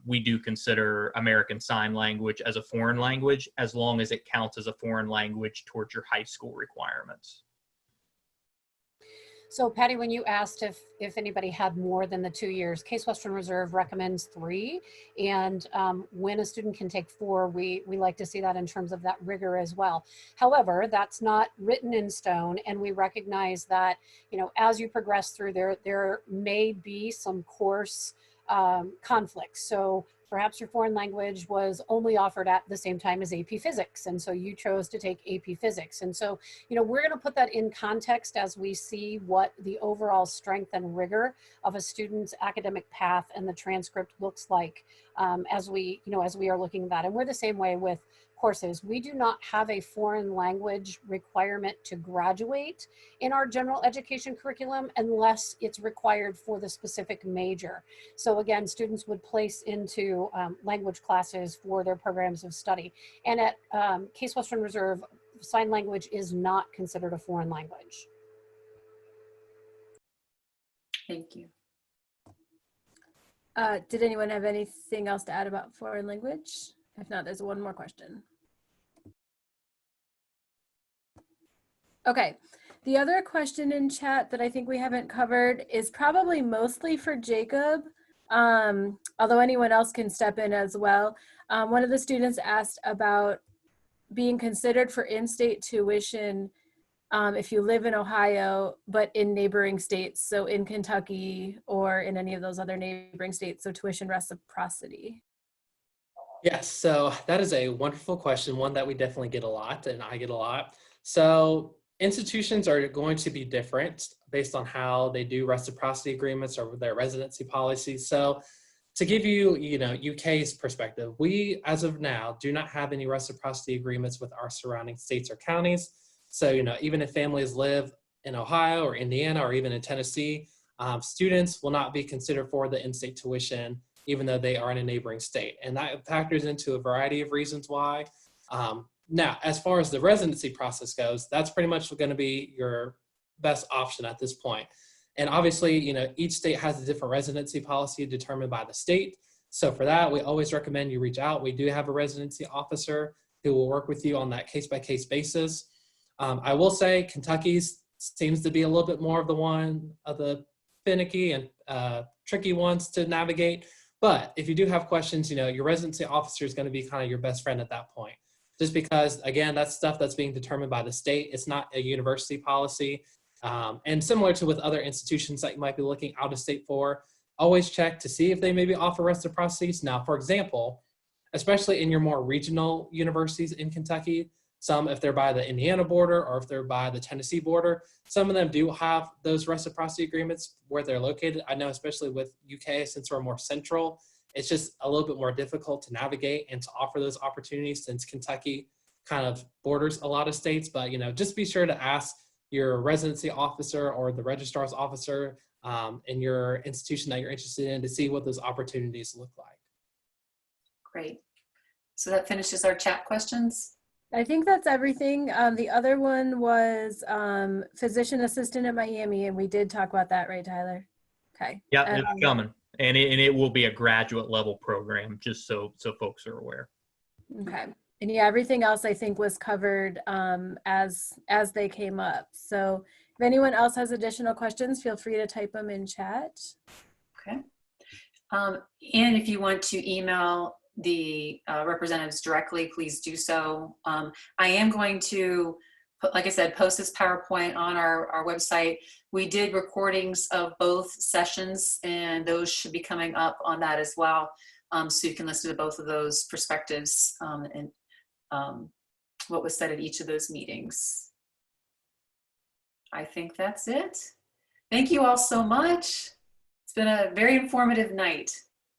We do consider American Sign Language as a foreign language, as long as it counts as a foreign language towards your high school requirements. So Patty, when you asked if anybody had more than the 2 years, Case Western Reserve recommends 3. And when a student can take 4, we like to see that in terms of that rigor as well. However, that's not written in stone. And we recognize that, as you progress through there may be some course conflicts. So perhaps your foreign language was only offered at the same time as AP Physics, and so you chose to take AP Physics. And so, we're going to put that in context as we see what the overall strength and rigor of a student's academic path and the transcript looks like as we are looking at that. And we're the same way with courses. We do not have a foreign language requirement to graduate in our general education curriculum unless it's required for the specific major. So again, students would place into language classes for their programs of study. And at Case Western Reserve, sign language is not considered a foreign language. Thank you. Did anyone have anything else to add about foreign language? If not, there's one more question. Okay, the other question in chat that I think we haven't covered is probably mostly for Jacob, although anyone else can step in as well. One of the students asked about being considered for in-state tuition if you live in Ohio, but in neighboring states, so in Kentucky or in any of those other neighboring states, so tuition reciprocity. Yes, so that is a wonderful question, one that we definitely get a lot, and I get a lot. So institutions are going to be different based on how they do reciprocity agreements or their residency policies. So to give you, UK's perspective, we, as of now, do not have any reciprocity agreements with our surrounding states or counties. So, even if families live in Ohio or Indiana or even in Tennessee, students will not be considered for the in-state tuition, even though they are in a neighboring state. And that factors into a variety of reasons why. Now, as far as the residency process goes, that's pretty much going to be your best option at this point. And obviously, each state has a different residency policy determined by the state. So for that, we always recommend you reach out. We do have a residency officer who will work with you on that case-by-case basis. I will say Kentucky seems to be a little bit more of the one of the finicky and tricky ones to navigate. But if you do have questions, your residency officer is going to be kind of your best friend at that point. Just because, again, that's stuff that's being determined by the state. It's not a university policy. And similar to with other institutions that you might be looking out of state for, always check to see if they maybe offer reciprocities. Now, for example, especially in your more regional universities in Kentucky, some, if they're by the Indiana border or if they're by the Tennessee border, some of them do have those reciprocity agreements where they're located. I know especially with UK, since we're more central, it's just a little bit more difficult to navigate and to offer those opportunities since Kentucky kind of borders a lot of states. But, just be sure to ask your residency officer or the registrar's officer in your institution that you're interested in to see what those opportunities look like. Great. So that finishes our chat questions. I think that's everything. The other one was physician assistant at Miami, and we did talk about that, right, Tyler? Okay. Yeah, it's coming. And it will be a graduate level program, just so folks are aware. Okay. And yeah, everything else I think was covered as they came up. So if anyone else has additional questions, feel free to type them in chat. Okay. And if you want to email the representatives directly, please do so. I am going to, like I said, post this PowerPoint on our website. We did recordings of both sessions, and those should be coming up on that as well. So you can listen to both of those perspectives and what was said at each of those meetings. I think that's it. Thank you all so much. It's been a very informative night.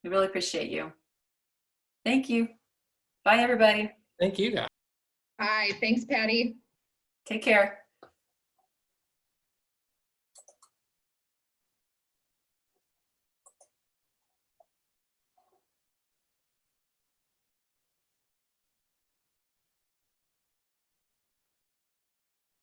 We really appreciate you. Thank you. Bye, everybody. Thank you, guys. Hi, thanks, Patty. Take care.